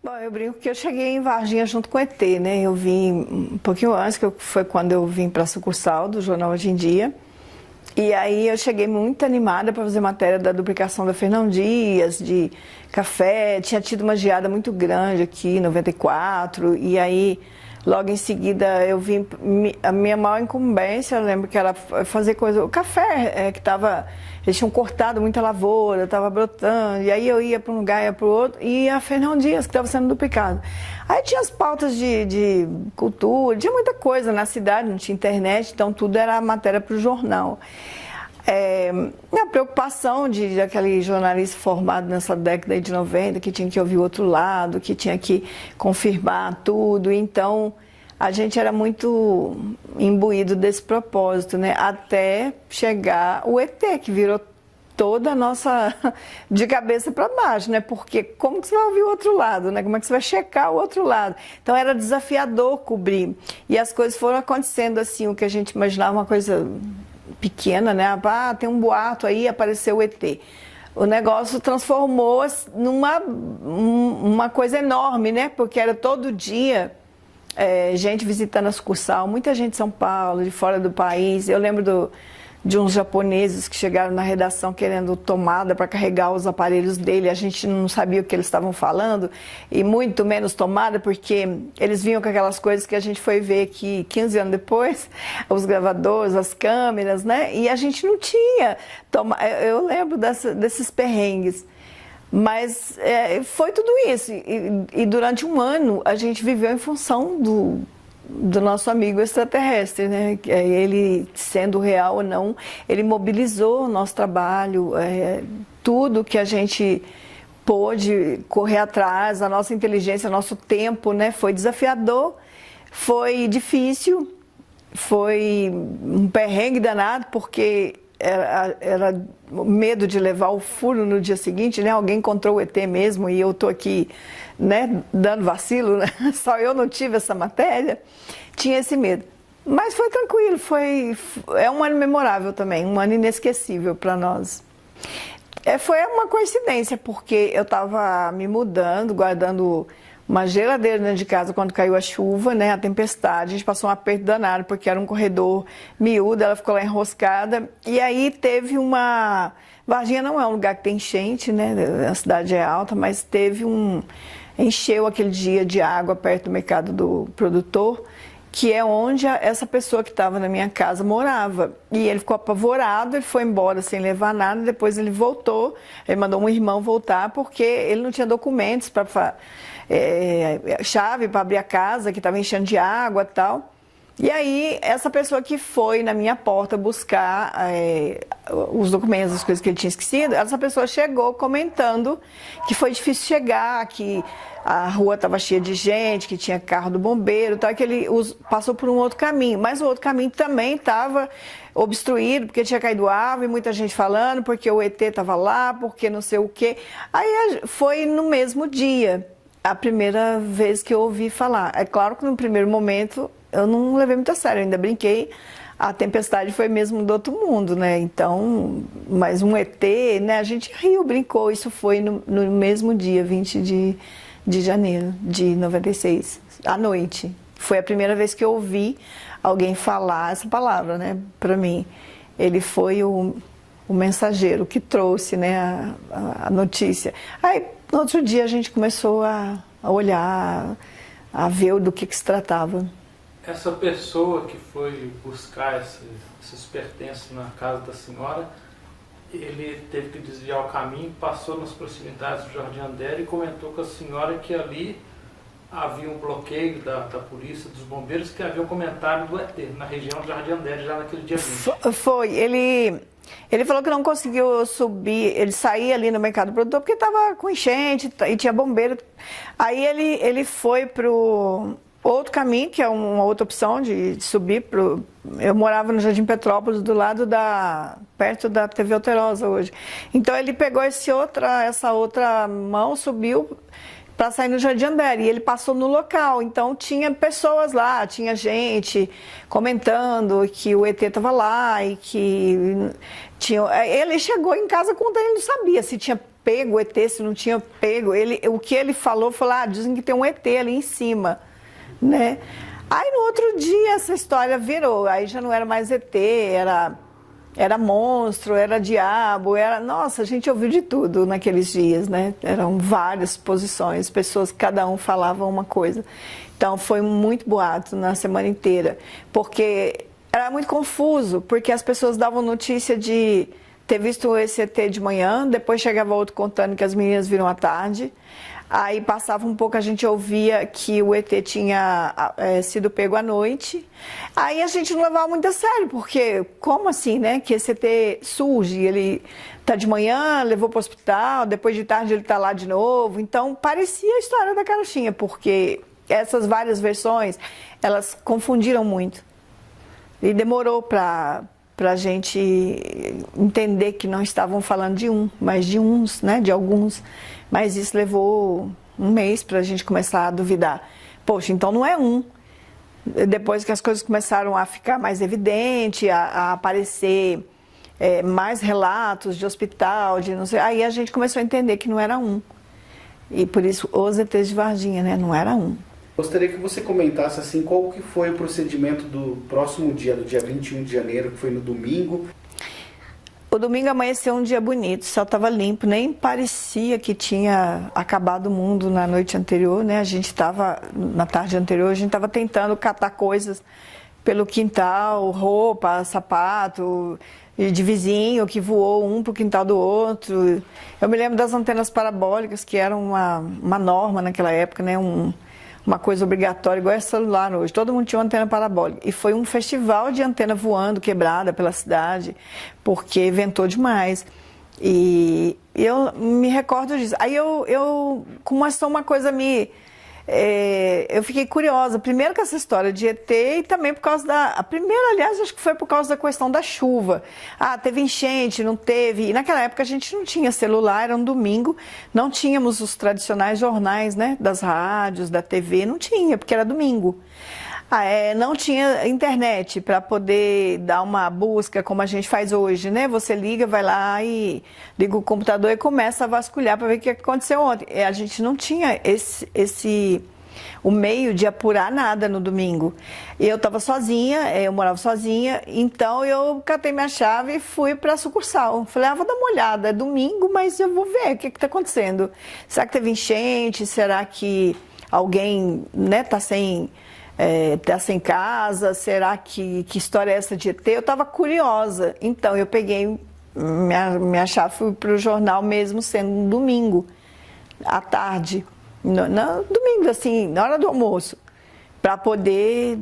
Bom, eu brinco que eu cheguei em Varginha junto com o ET, né? Eu vim um pouquinho antes, foi quando eu vim para a sucursal do Jornal Hoje em Dia. E aí eu cheguei muito animada para fazer matéria da duplicação da Fernão Dias, de café. Tinha tido uma geada muito grande aqui em 94. E aí, logo em seguida, eu vim... A minha maior incumbência, eu lembro que era fazer coisa... O café que estava... Eles tinham cortado muita lavoura, estava brotando, e aí eu ia para um lugar, ia para o outro, e a Fernão Dias, que estava sendo duplicado. Aí tinha as pautas de cultura, tinha muita coisa na cidade, não tinha internet, então tudo era matéria para o jornal. A preocupação de aquele jornalista formado nessa década de 90, que tinha que ouvir o outro lado, que tinha que confirmar tudo, então... A gente era muito imbuído desse propósito, né? Até chegar o ET, que virou toda a nossa de cabeça para baixo, né? Porque como que você vai ouvir o outro lado, né? Como é que você vai checar o outro lado? Então era desafiador cobrir. E as coisas foram acontecendo assim, o que a gente imaginava uma coisa pequena, né? Ah, tem um boato aí, apareceu o ET. O negócio transformou numa coisa enorme, né? Porque era todo dia... gente visitando a sucursal, muita gente de São Paulo, de fora do país. Eu lembro de uns japoneses que chegaram na redação querendo tomada para carregar os aparelhos dele. A gente não sabia o que eles estavam falando, e muito menos tomada, porque eles vinham com aquelas coisas que a gente foi ver aqui 15 anos depois, os gravadores, as câmeras, né? E a gente não tinha. Eu lembro desses perrengues. Mas foi tudo isso, e durante um ano a gente viveu em função do nosso amigo extraterrestre, né? Ele, sendo real ou não, ele mobilizou o nosso trabalho, tudo que a gente pôde correr atrás, a nossa inteligência, o nosso tempo, né? Foi desafiador, foi difícil, foi um perrengue danado, porque... Era medo de levar o furo no dia seguinte, né? Alguém encontrou o ET mesmo e eu tô aqui, né, dando vacilo, né? Só eu não tive essa matéria. Tinha esse medo. Mas foi tranquilo, é um ano memorável também, um ano inesquecível para nós. Foi uma coincidência, porque eu estava me mudando, guardando uma geladeira dentro de casa quando caiu a chuva, né, a tempestade. A gente passou um aperto danado, porque era um corredor miúdo, ela ficou lá enroscada. E aí teve uma... Varginha não é um lugar que tem enchente, né, a cidade é alta, mas encheu aquele dia de água perto do mercado do produtor, que é onde essa pessoa que estava na minha casa morava. E ele ficou apavorado, ele foi embora sem levar nada, depois ele voltou, ele mandou um irmão voltar, porque ele não tinha documentos para... chave para abrir a casa, que estava enchendo de água e tal. E aí, essa pessoa que foi na minha porta buscar os documentos, as coisas que ele tinha esquecido, essa pessoa chegou comentando que foi difícil chegar, que a rua estava cheia de gente, que tinha carro do bombeiro e tal, que ele passou por um outro caminho. Mas o outro caminho também estava obstruído, porque tinha caído árvore, muita gente falando, porque o ET estava lá, porque não sei o quê. Aí foi no mesmo dia. A primeira vez que eu ouvi falar. É claro que no primeiro momento eu não levei muito a sério, eu ainda brinquei. A tempestade foi mesmo do outro mundo, né? Então, mas um ET, né? A gente riu, brincou. Isso foi no mesmo dia, 20 de janeiro de 96, à noite. Foi a primeira vez que eu ouvi alguém falar essa palavra, né? Para mim. Ele foi o mensageiro que trouxe, né, a notícia. Aí, no outro dia, a gente começou a olhar, a ver do que se tratava. Essa pessoa que foi buscar esses pertences na casa da senhora, ele teve que desviar o caminho, passou nas proximidades do Jardim Andere e comentou com a senhora que ali havia um bloqueio da polícia, dos bombeiros, que havia um comentário do ET na região do Jardim Andere, já naquele dia 20. Foi, ele falou que não conseguiu subir, ele saía ali no mercado produtor porque estava com enchente e tinha bombeiro. Aí ele foi para outro caminho, que é uma outra opção de subir. Eu morava no Jardim Petrópolis, do lado perto da TV Alterosa hoje. Então ele pegou essa outra mão, subiu para sair no Jardim Andere, e ele passou no local, então tinha pessoas lá, tinha gente comentando que o ET estava lá e que ele chegou em casa contando, ele não sabia se tinha pego o ET, se não tinha pego, o que ele falou, dizem que tem um ET ali em cima, né? Aí no outro dia essa história virou, aí já não era mais ET, era monstro, era diabo, Nossa, a gente ouviu de tudo naqueles dias, né? Eram várias posições, pessoas, cada um falava uma coisa. Então foi muito boato na semana inteira, porque era muito confuso, porque as pessoas davam notícia de ter visto esse ET de manhã, depois chegava outro contando que as meninas viram à tarde. Aí passava um pouco, a gente ouvia que o ET tinha sido pego à noite. Aí a gente não levava muito a sério, porque como assim, né? Que esse ET surge, ele tá de manhã, levou para o hospital, depois de tarde ele tá lá de novo. Então parecia a história da carochinha, porque essas várias versões, elas confundiram muito. E demorou para a gente entender que não estavam falando de um, mas de uns, né? De alguns. Mas isso levou um mês para a gente começar a duvidar. Poxa, então não é um. Depois que as coisas começaram a ficar mais evidentes, a aparecer mais relatos de hospital, de não sei, aí a gente começou a entender que não era um. E por isso os ETs de Varginha, né? Não era um. Gostaria que você comentasse assim, qual que foi o procedimento do próximo dia, do dia 21 de janeiro, que foi no domingo. O domingo amanheceu um dia bonito, o céu estava limpo, nem parecia que tinha acabado o mundo na noite anterior, né? A gente estava, na tarde anterior, a gente estava tentando catar coisas pelo quintal, roupa, sapato, de vizinho que voou um para o quintal do outro. Eu me lembro das antenas parabólicas, que eram uma norma naquela época, né? Uma coisa obrigatória, igual é celular hoje. Todo mundo tinha uma antena parabólica. E foi um festival de antena voando, quebrada pela cidade, porque ventou demais. E eu me recordo disso. Aí começou uma coisa eu fiquei curiosa, primeiro com essa história de ET e também por causa primeiro, aliás, acho que foi por causa da questão da chuva. Teve enchente, não teve. E naquela época a gente não tinha celular, era um domingo, não tínhamos os tradicionais jornais, né, das rádios, da TV, não tinha, porque era domingo. Não tinha internet para poder dar uma busca como a gente faz hoje, né? Você liga, vai lá e liga o computador e começa a vasculhar para ver o que aconteceu ontem. A gente não tinha o meio de apurar nada no domingo. Eu estava sozinha, eu morava sozinha, então eu catei minha chave e fui para a sucursal. Falei, vou dar uma olhada, é domingo, mas eu vou ver o que está acontecendo. Será que teve enchente? Será que alguém, né, tá sem casa, será que história é essa de ET? Eu estava curiosa, então eu peguei minha chave, fui para o jornal mesmo sendo um domingo, à tarde, domingo assim, na hora do almoço, para poder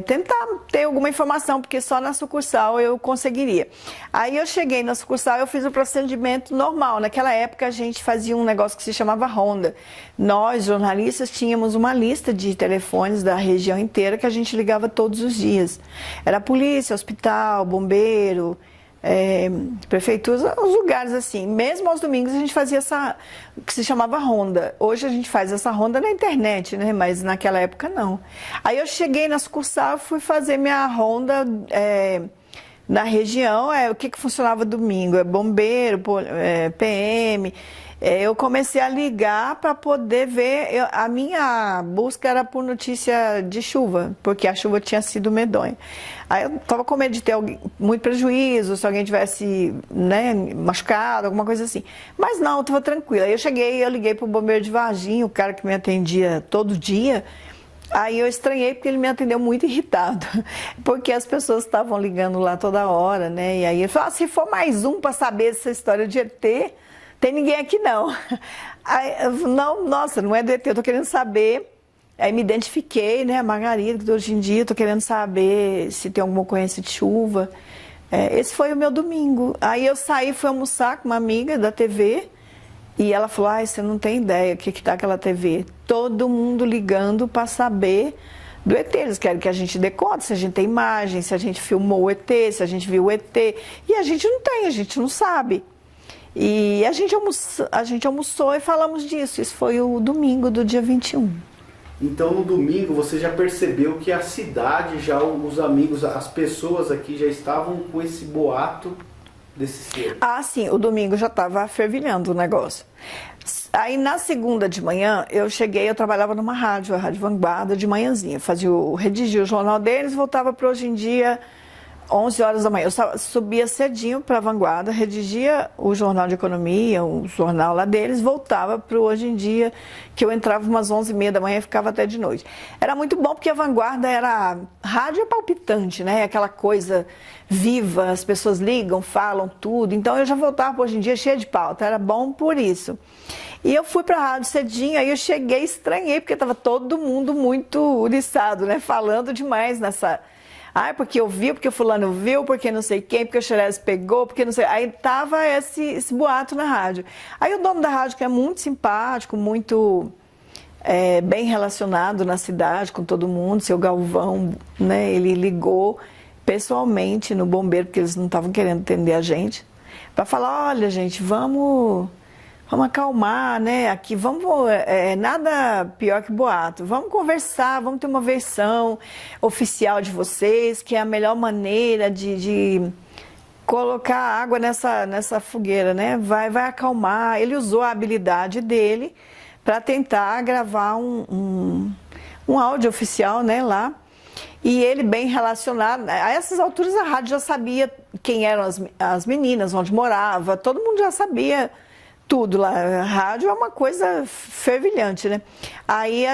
tentar ter alguma informação, porque só na sucursal eu conseguiria. Aí eu cheguei na sucursal, eu fiz o procedimento normal. Naquela época a gente fazia um negócio que se chamava ronda. Nós, jornalistas, tínhamos uma lista de telefones da região inteira que a gente ligava todos os dias. Era polícia, hospital, bombeiro, prefeituras, os lugares assim. Mesmo aos domingos a gente fazia o que se chamava ronda. Hoje a gente faz essa ronda na internet, né? Mas naquela época não. Aí eu cheguei na sucursal, fui fazer minha ronda na região. O que funcionava domingo? Bombeiro, PM. Eu comecei a ligar para poder ver. A minha busca era por notícia de chuva, porque a chuva tinha sido medonha. Aí eu estava com medo de ter muito prejuízo, se alguém tivesse, né, machucado, alguma coisa assim. Mas não, eu estava tranquila. Aí eu liguei para o bombeiro de Varginha, o cara que me atendia todo dia. Aí eu estranhei porque ele me atendeu muito irritado, porque as pessoas estavam ligando lá toda hora, né? E aí ele falou, se for mais um para saber essa história de ET, tem ninguém aqui não. Não, nossa, não é do ET, eu tô querendo saber. Aí me identifiquei, né, a Margarida, que hoje em dia tô querendo saber se tem alguma ocorrência de chuva. Esse foi o meu domingo. Aí eu saí, fui almoçar com uma amiga da TV e ela falou, você não tem ideia o que tá aquela TV. Todo mundo ligando para saber do ET. Eles querem que a gente dê conta, se a gente tem imagem, se a gente filmou o ET, se a gente viu o ET. E a gente não tem, a gente não sabe. E a gente almoçou e falamos disso. Isso foi o domingo do dia 21. Então no domingo você já percebeu que a cidade, já os amigos, as pessoas aqui já estavam com esse boato desse ser? Sim, o domingo já estava fervilhando o negócio. Aí na segunda de manhã eu trabalhava numa rádio, a Rádio Vanguarda, de manhãzinha. Redigia o jornal deles, voltava para Hoje em Dia 11 horas da manhã. Eu subia cedinho para a Vanguarda, redigia o Jornal de Economia, o jornal lá deles, voltava para o Hoje em Dia, que eu entrava umas 11h30 da manhã e ficava até de noite. Era muito bom porque a Vanguarda rádio é palpitante, né? Aquela coisa viva, as pessoas ligam, falam tudo. Então eu já voltava para Hoje em Dia cheia de pauta, era bom por isso. E eu fui para a rádio cedinho, aí eu cheguei, estranhei, porque estava todo mundo muito uriçado, né? Falando demais nessa... porque eu vi, porque o fulano viu, porque não sei quem, porque o Xerez pegou, porque não sei... Aí tava esse boato na rádio. Aí o dono da rádio, que é muito simpático, muito bem relacionado na cidade com todo mundo, seu Galvão, né? Ele ligou pessoalmente no bombeiro, porque eles não estavam querendo atender a gente, para falar, olha gente, vamos acalmar, né? Aqui nada pior que boato. Vamos conversar, vamos ter uma versão oficial de vocês, que é a melhor maneira de colocar água nessa fogueira, né? Vai acalmar. Ele usou a habilidade dele para tentar gravar um áudio oficial, né, lá. E ele bem relacionado. A essas alturas a rádio já sabia quem eram as meninas, onde morava. Todo mundo já sabia tudo lá. A rádio é uma coisa fervilhante, né? Aí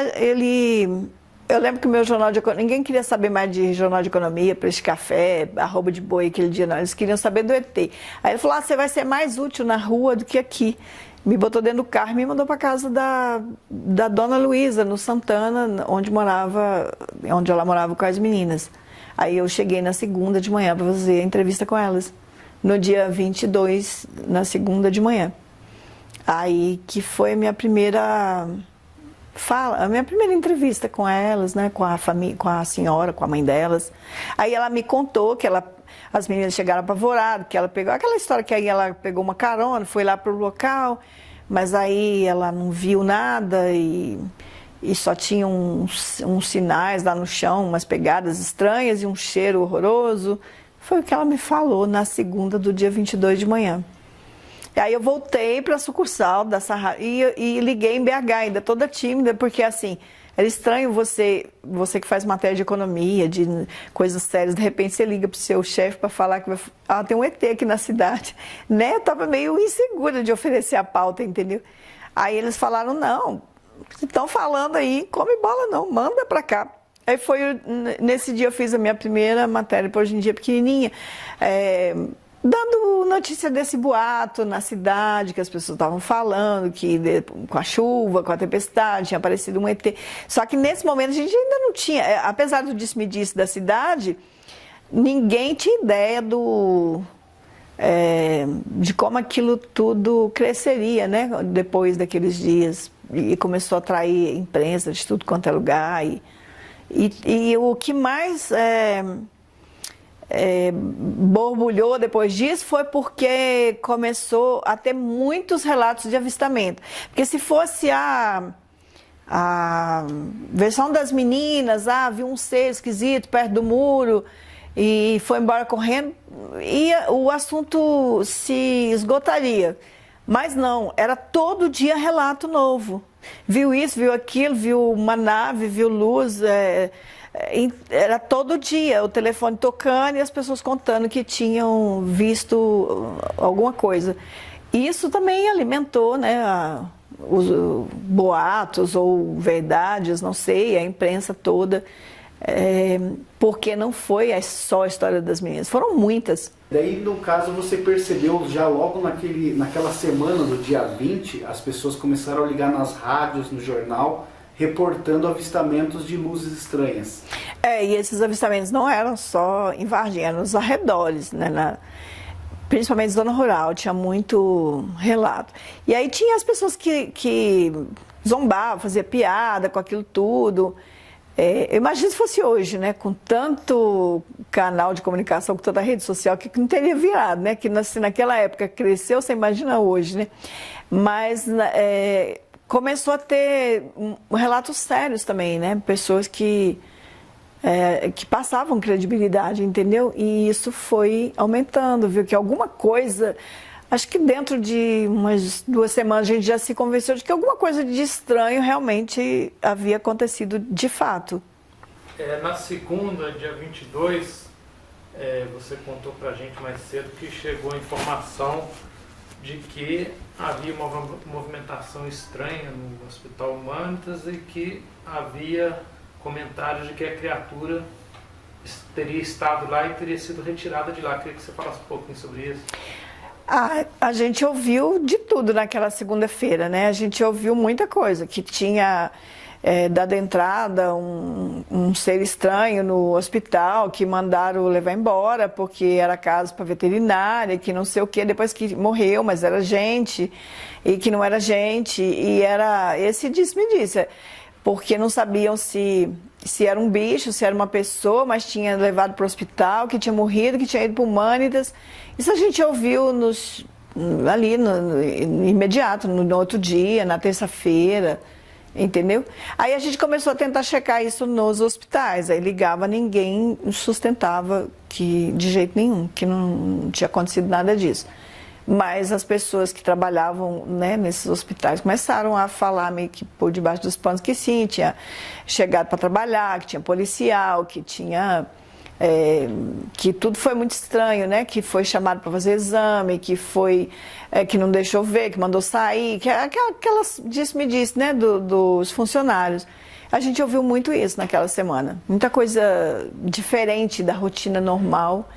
eu lembro que o meu jornal de economia, ninguém queria saber mais de jornal de economia, preço de café, arroba de boi aquele dia, não. Eles queriam saber do ET. Aí ele falou, você vai ser mais útil na rua do que aqui. Me botou dentro do carro e me mandou para casa da dona Luísa, no Santana, onde ela morava com as meninas. Aí eu cheguei na segunda de manhã para fazer a entrevista com elas. No dia 22, na segunda de manhã. Aí que foi a minha primeira a minha primeira entrevista com elas, né, com a família, com a senhora, com a mãe delas. Aí ela me contou que as meninas chegaram apavoradas, que ela pegou aquela história que aí ela pegou uma carona, foi lá pro local, mas aí ela não viu nada e só tinha uns sinais lá no chão, umas pegadas estranhas e um cheiro horroroso. Foi o que ela me falou na segunda do dia 22 de manhã. E aí eu voltei para a sucursal dessa rádio e liguei em BH, ainda toda tímida, porque assim, era estranho você que faz matéria de economia, de coisas sérias, de repente você liga para o seu chefe para falar que tem um ET aqui na cidade, né? Eu estava meio insegura de oferecer a pauta, entendeu? Aí eles falaram, não, estão falando aí, come bola não, manda para cá. Aí nesse dia eu fiz a minha primeira matéria, por Hoje em Dia pequenininha, dando notícia desse boato na cidade, que as pessoas estavam falando, que com a chuva, com a tempestade, tinha aparecido um ET. Só que nesse momento a gente ainda não tinha, apesar do disse-me-disse da cidade, ninguém tinha ideia de como aquilo tudo cresceria, né? Depois daqueles dias. E começou a atrair imprensa de tudo quanto é lugar. E o que mais borbulhou depois disso foi porque começou a ter muitos relatos de avistamento. Porque se fosse a versão das meninas, viu um ser esquisito perto do muro e foi embora correndo, o assunto se esgotaria. Mas não, era todo dia relato novo. Viu isso, viu aquilo, viu uma nave, viu luz. Era todo dia o telefone tocando e as pessoas contando que tinham visto alguma coisa. Isso também alimentou, né, os boatos ou verdades, não sei, a imprensa toda porque não foi só a história das meninas, foram muitas. Daí, no caso, você percebeu já logo naquela semana do dia 20, as pessoas começaram a ligar nas rádios, no jornal, reportando avistamentos de luzes estranhas. E esses avistamentos não eram só em Varginha, eram nos arredores, né? Principalmente zona rural, tinha muito relato. E aí tinha as pessoas que zombavam, faziam piada com aquilo tudo. Eu imagino se fosse hoje, né, com tanto canal de comunicação, com tanta rede social, que não teria virado, né, que naquela época cresceu, você imagina hoje, né, mas começou a ter relatos sérios também, né, pessoas que passavam credibilidade, entendeu, e isso foi aumentando, viu, que alguma coisa, acho que dentro de umas 2 semanas a gente já se convenceu de que alguma coisa de estranho realmente havia acontecido de fato. Na segunda, dia 22, você contou pra gente mais cedo que chegou a informação de que havia uma movimentação estranha no Hospital Humanitas e que havia comentários de que a criatura teria estado lá e teria sido retirada de lá. Queria que você falasse um pouquinho sobre isso. A gente ouviu de tudo naquela segunda-feira, né? A gente ouviu muita coisa, que tinha dado entrada um ser estranho no hospital, que mandaram levar embora, porque era caso para veterinária, que não sei o quê, depois que morreu, mas era gente, e que não era gente, e era esse disse-me-disse, porque não sabiam se era um bicho, se era uma pessoa, mas tinha levado para o hospital, que tinha morrido, que tinha ido para o Humanitas. Isso a gente ouviu ali no imediato, no outro dia, na terça-feira, entendeu? Aí a gente começou a tentar checar isso nos hospitais, aí ligava, ninguém sustentava de jeito nenhum, que não tinha acontecido nada disso. Mas as pessoas que trabalhavam, né, nesses hospitais começaram a falar meio que por debaixo dos panos que sim, tinha chegado para trabalhar, que tinha policial, que tinha... que tudo foi muito estranho, né? Que foi chamado para fazer exame, que que não deixou ver, que mandou sair, que aquelas disse-me-disse, né? Dos funcionários. A gente ouviu muito isso naquela semana. Muita coisa diferente da rotina normal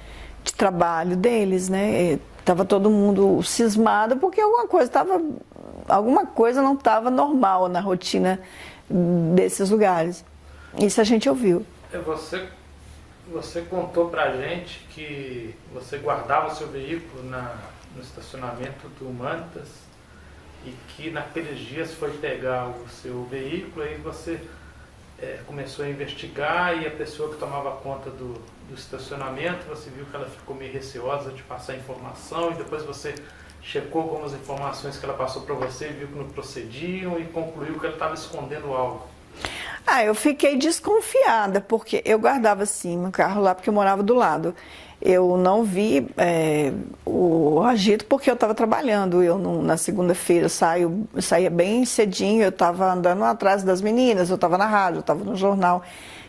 de trabalho deles, né? Tava todo mundo cismado porque alguma coisa não estava normal na rotina desses lugares. Isso a gente ouviu. Você contou pra gente que você guardava o seu veículo no estacionamento do Humanitas e que naqueles dias foi pegar o seu veículo e você começou a investigar e a pessoa que tomava conta do estacionamento, você viu que ela ficou meio receosa de passar informação e depois você checou algumas informações que ela passou para você, viu que não procediam e concluiu que ela estava escondendo algo. Eu fiquei desconfiada, porque eu guardava assim meu carro lá porque eu morava do lado. Eu não vi o agito porque eu estava trabalhando. Na segunda-feira eu saía bem cedinho, eu estava andando atrás das meninas, eu estava na rádio, eu estava no jornal.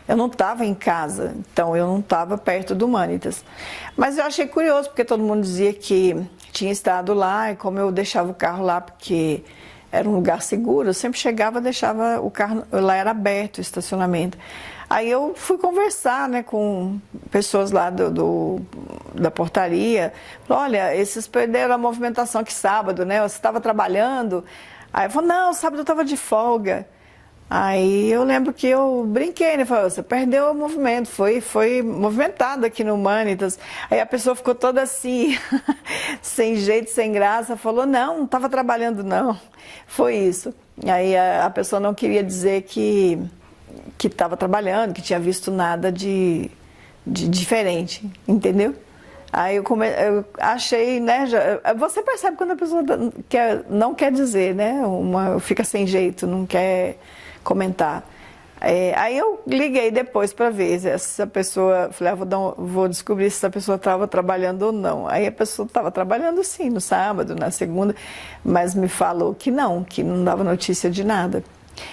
Eu não estava em casa, então eu não estava perto do Humanitas. Mas eu achei curioso, porque todo mundo dizia que tinha estado lá, e como eu deixava o carro lá porque era um lugar seguro, eu sempre chegava e deixava o carro, lá era aberto o estacionamento. Aí eu fui conversar, né, com pessoas lá da portaria. Falei, olha, esses perderam a movimentação que sábado, né? Você estava trabalhando? Aí eu falei, não, sábado eu estava de folga. Aí eu lembro que eu brinquei, né? Falei, você perdeu o movimento, foi movimentado aqui no Humanitas. Aí a pessoa ficou toda assim, sem jeito, sem graça, falou, não estava trabalhando não. Foi isso. Aí a pessoa não queria dizer que estava trabalhando, que tinha visto nada de diferente, entendeu? Aí eu achei, né? Você percebe quando a pessoa não quer dizer, né? Fica sem jeito, não quer comentar. Aí eu liguei depois para ver se essa pessoa, falei, vou descobrir se essa pessoa estava trabalhando ou não. Aí a pessoa estava trabalhando sim, no sábado, na segunda, mas me falou que não dava notícia de nada.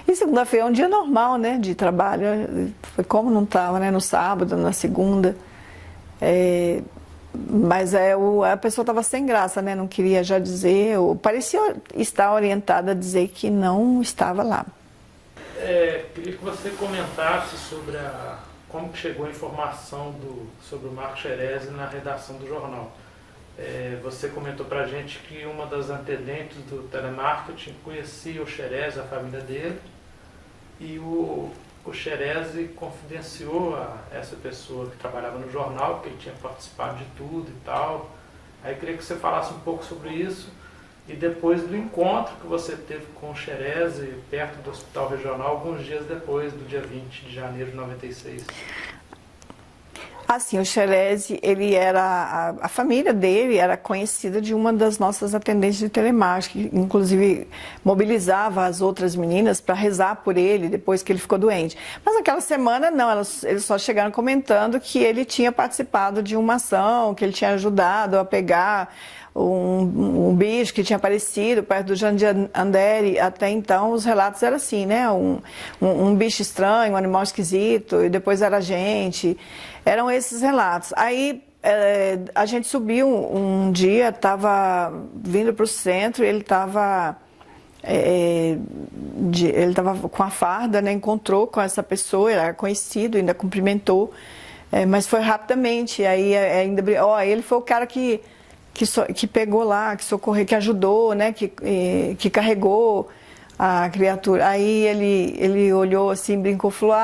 E segunda-feira é um dia normal, né, de trabalho, foi como não estava, né, no sábado, na segunda. Mas a pessoa estava sem graça, né, não queria já dizer, ou parecia estar orientada a dizer que não estava lá. Queria que você comentasse sobre a como que chegou a informação sobre o Marco Xerezi na redação do jornal. Você comentou para a gente que uma das atendentes do telemarketing conhecia o Xerezi, a família dele, e o Xerezi confidenciou a essa pessoa que trabalhava no jornal, que ele tinha participado de tudo e tal. Aí eu queria que você falasse um pouco sobre isso, e depois do encontro que você teve com o Xerezi, perto do Hospital Regional, alguns dias depois do dia 20 de janeiro de 96. Assim, o Xerezi, ele era, a família dele era conhecida de uma das nossas atendentes de telemarketing, que inclusive mobilizava as outras meninas para rezar por ele depois que ele ficou doente. Mas naquela semana não, eles só chegaram comentando que ele tinha participado de uma ação, que ele tinha ajudado a pegar um bicho que tinha aparecido perto do Jandir Andere. Até então os relatos eram assim, né? Um bicho estranho, um animal esquisito, e depois era gente. Eram esses relatos. Aí a gente subiu um dia, estava vindo para o centro, ele estava com a farda, né? Encontrou com essa pessoa, era conhecido, ainda cumprimentou, mas foi rapidamente. Aí ainda, ele foi o cara que pegou lá, que socorreu, que ajudou, né? Que carregou a criatura. Aí ele olhou assim, brincou, falou,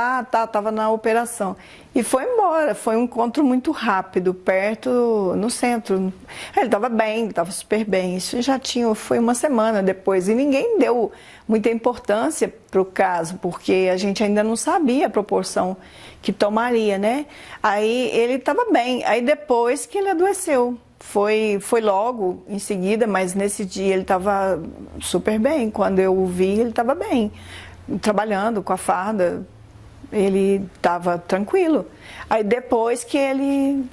tava na operação. E foi embora. Foi um encontro muito rápido, perto, no centro. Ele estava bem, estava super bem. Isso foi uma semana depois. E ninguém deu muita importância para o caso, porque a gente ainda não sabia a proporção que tomaria, né? Aí ele estava bem. Aí depois que ele adoeceu. Foi logo em seguida, mas nesse dia ele estava super bem. Quando eu o vi, ele estava bem, trabalhando com a farda, ele estava tranquilo. Aí depois que ele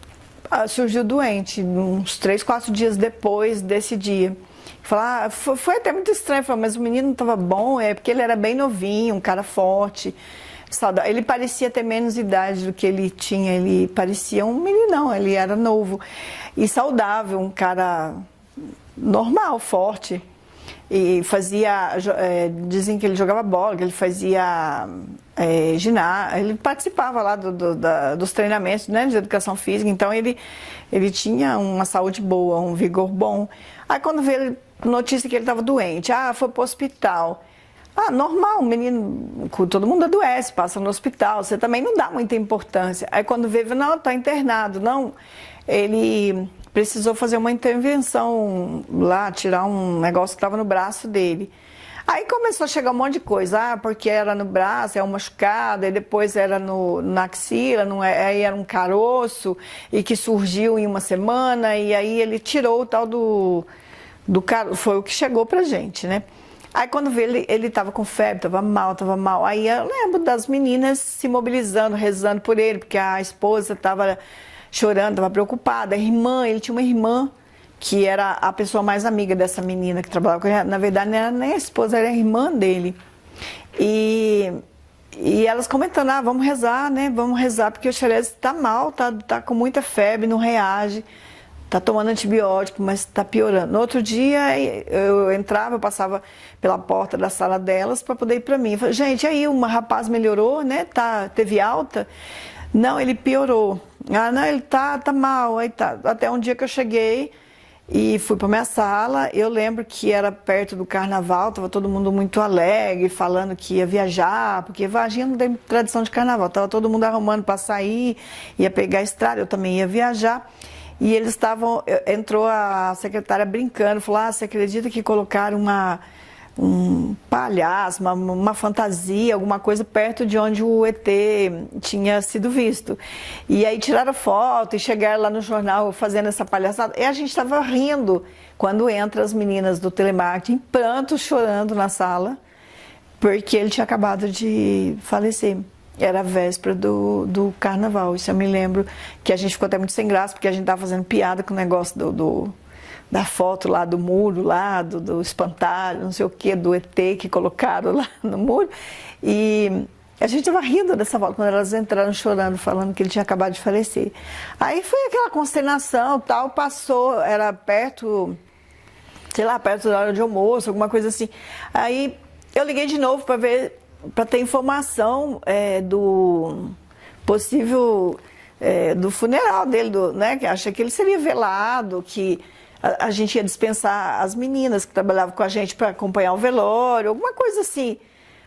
surgiu doente, uns 3, 4 dias depois desse dia. Foi até muito estranho, mas o menino não estava bom, porque ele era bem novinho, um cara forte, saudável. Ele parecia ter menos idade do que ele tinha, ele parecia um meninão, ele era novo e saudável, um cara normal, forte. E dizem que ele jogava bola, que ele fazia ginástica, ele participava lá dos treinamentos, né, de educação física, então ele tinha uma saúde boa, um vigor bom. Aí quando veio notícia que ele estava doente, foi para o hospital. Normal, um menino, todo mundo adoece, passa no hospital, você também não dá muita importância. Aí quando veio, não, está internado, não, ele precisou fazer uma intervenção lá, tirar um negócio que estava no braço dele. Aí começou a chegar um monte de coisa, porque era no braço, é uma machucada, e depois era na axila, aí era um caroço, e que surgiu em uma semana, e aí ele tirou o tal do caroço, foi o que chegou pra gente, né? Aí quando veio, ele estava com febre, estava mal. Aí eu lembro das meninas se mobilizando, rezando por ele, porque a esposa estava chorando, estava preocupada. Ele tinha uma irmã que era a pessoa mais amiga dessa menina que trabalhava com ele. Na verdade, não era nem a esposa, era a irmã dele. E elas comentando, vamos rezar, né? Vamos rezar, porque o Xerezi está mal, tá com muita febre, não reage. Está tomando antibiótico, mas está piorando. No outro dia, eu passava pela porta da sala delas para poder ir para mim. Eu falei, gente, aí o rapaz melhorou, né? Teve alta? Não, ele piorou. Não, ele tá mal. Aí tá. Até um dia que eu cheguei e fui para minha sala, eu lembro que era perto do carnaval, estava todo mundo muito alegre, falando que ia viajar, porque Varginha não tem tradição de carnaval. Estava todo mundo arrumando para sair, ia pegar a estrada, eu também ia viajar. E eles entrou a secretária brincando, falou, você acredita que colocaram um palhaço, uma fantasia, alguma coisa perto de onde o ET tinha sido visto. E aí tiraram foto e chegaram lá no jornal fazendo essa palhaçada. E a gente estava rindo quando entram as meninas do telemarketing, em prantos, chorando na sala, porque ele tinha acabado de falecer. Era a véspera do carnaval. Isso eu me lembro que a gente ficou até muito sem graça, porque a gente estava fazendo piada com o negócio da foto lá do muro, lá do espantalho, não sei o que, do ET que colocaram lá no muro. E a gente estava rindo dessa foto, quando elas entraram chorando, falando que ele tinha acabado de falecer. Aí foi aquela consternação, tal, passou, era perto da hora de almoço, alguma coisa assim. Aí eu liguei de novo para ter informação possível do funeral dele, né? Que acha que ele seria velado, que a gente ia dispensar as meninas que trabalhavam com a gente para acompanhar o velório, alguma coisa assim.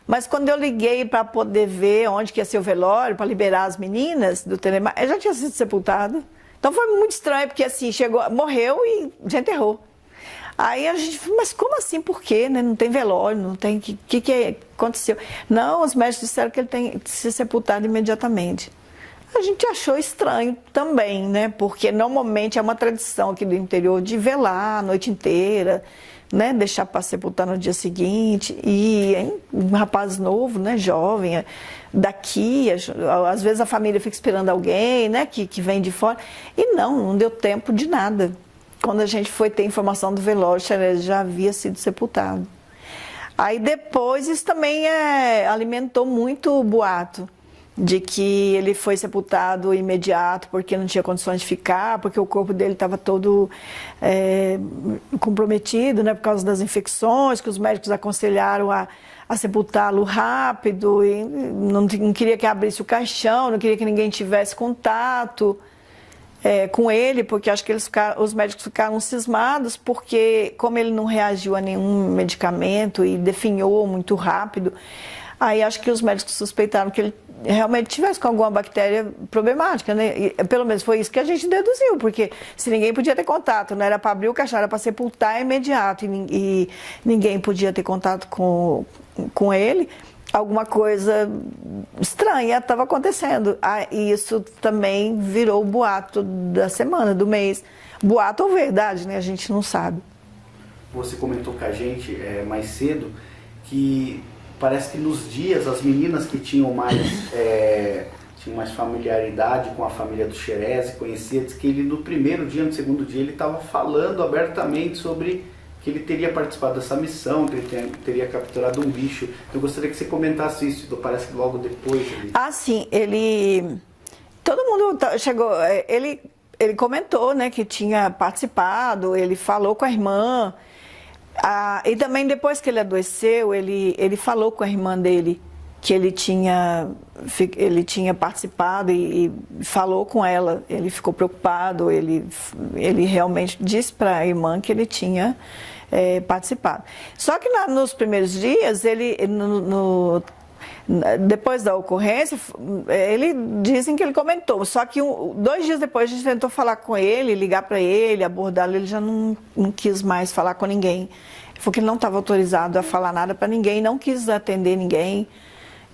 Mas quando eu liguei para poder ver onde que ia ser o velório, para liberar as meninas do Telemar, ele já tinha sido sepultado. Então foi muito estranho, porque assim, morreu e já enterrou. Aí a gente falou, mas como assim? Por quê? Né? Não tem velório, não tem... O que aconteceu? Não, os médicos disseram que ele tem que ser sepultado imediatamente. A gente achou estranho também, né? Porque normalmente é uma tradição aqui do interior de velar a noite inteira, né? Deixar para sepultar no dia seguinte. E um rapaz novo, né? Jovem, daqui, às vezes a família fica esperando alguém, né? Que vem de fora. E não deu tempo de nada. Quando a gente foi ter informação do velório, ele já havia sido sepultado. Aí depois isso também alimentou muito o boato de que ele foi sepultado imediato porque não tinha condições de ficar, porque o corpo dele estava todo comprometido, né, por causa das infecções, que os médicos aconselharam a sepultá-lo rápido, e não queria que abrisse o caixão, não queria que ninguém tivesse contato com ele, porque acho que os médicos ficaram cismados, porque como ele não reagiu a nenhum medicamento e definhou muito rápido, aí acho que os médicos suspeitaram que ele realmente tivesse com alguma bactéria problemática, né? E, pelo menos foi isso que a gente deduziu, porque se ninguém podia ter contato, não era para abrir o caixão, era para sepultar imediato, e ninguém podia ter contato com ele, alguma coisa estranha estava acontecendo. E isso também virou o boato da semana, do mês. Boato ou verdade, né? A gente não sabe. Você comentou com a gente mais cedo que parece que nos dias as meninas que tinham mais familiaridade com a família do Xerez, conhecia, diz que ele no primeiro dia, no segundo dia, ele estava falando abertamente sobre que ele teria participado dessa missão, que ele teria capturado um bicho. Eu gostaria que você comentasse isso, parece que logo depois. Sim, todo mundo chegou, ele comentou, né, que tinha participado, ele falou com a irmã. E também depois que ele adoeceu, ele falou com a irmã dele que ele tinha participado e falou com ela. Ele ficou preocupado, ele realmente disse para a irmã que ele tinha participado. Só que nos primeiros dias, depois da ocorrência, dizem que ele comentou, só que 2 dias depois a gente tentou falar com ele, ligar para ele, abordá-lo, ele já não quis mais falar com ninguém. Ele falou que ele não estava autorizado a falar nada para ninguém, não quis atender ninguém,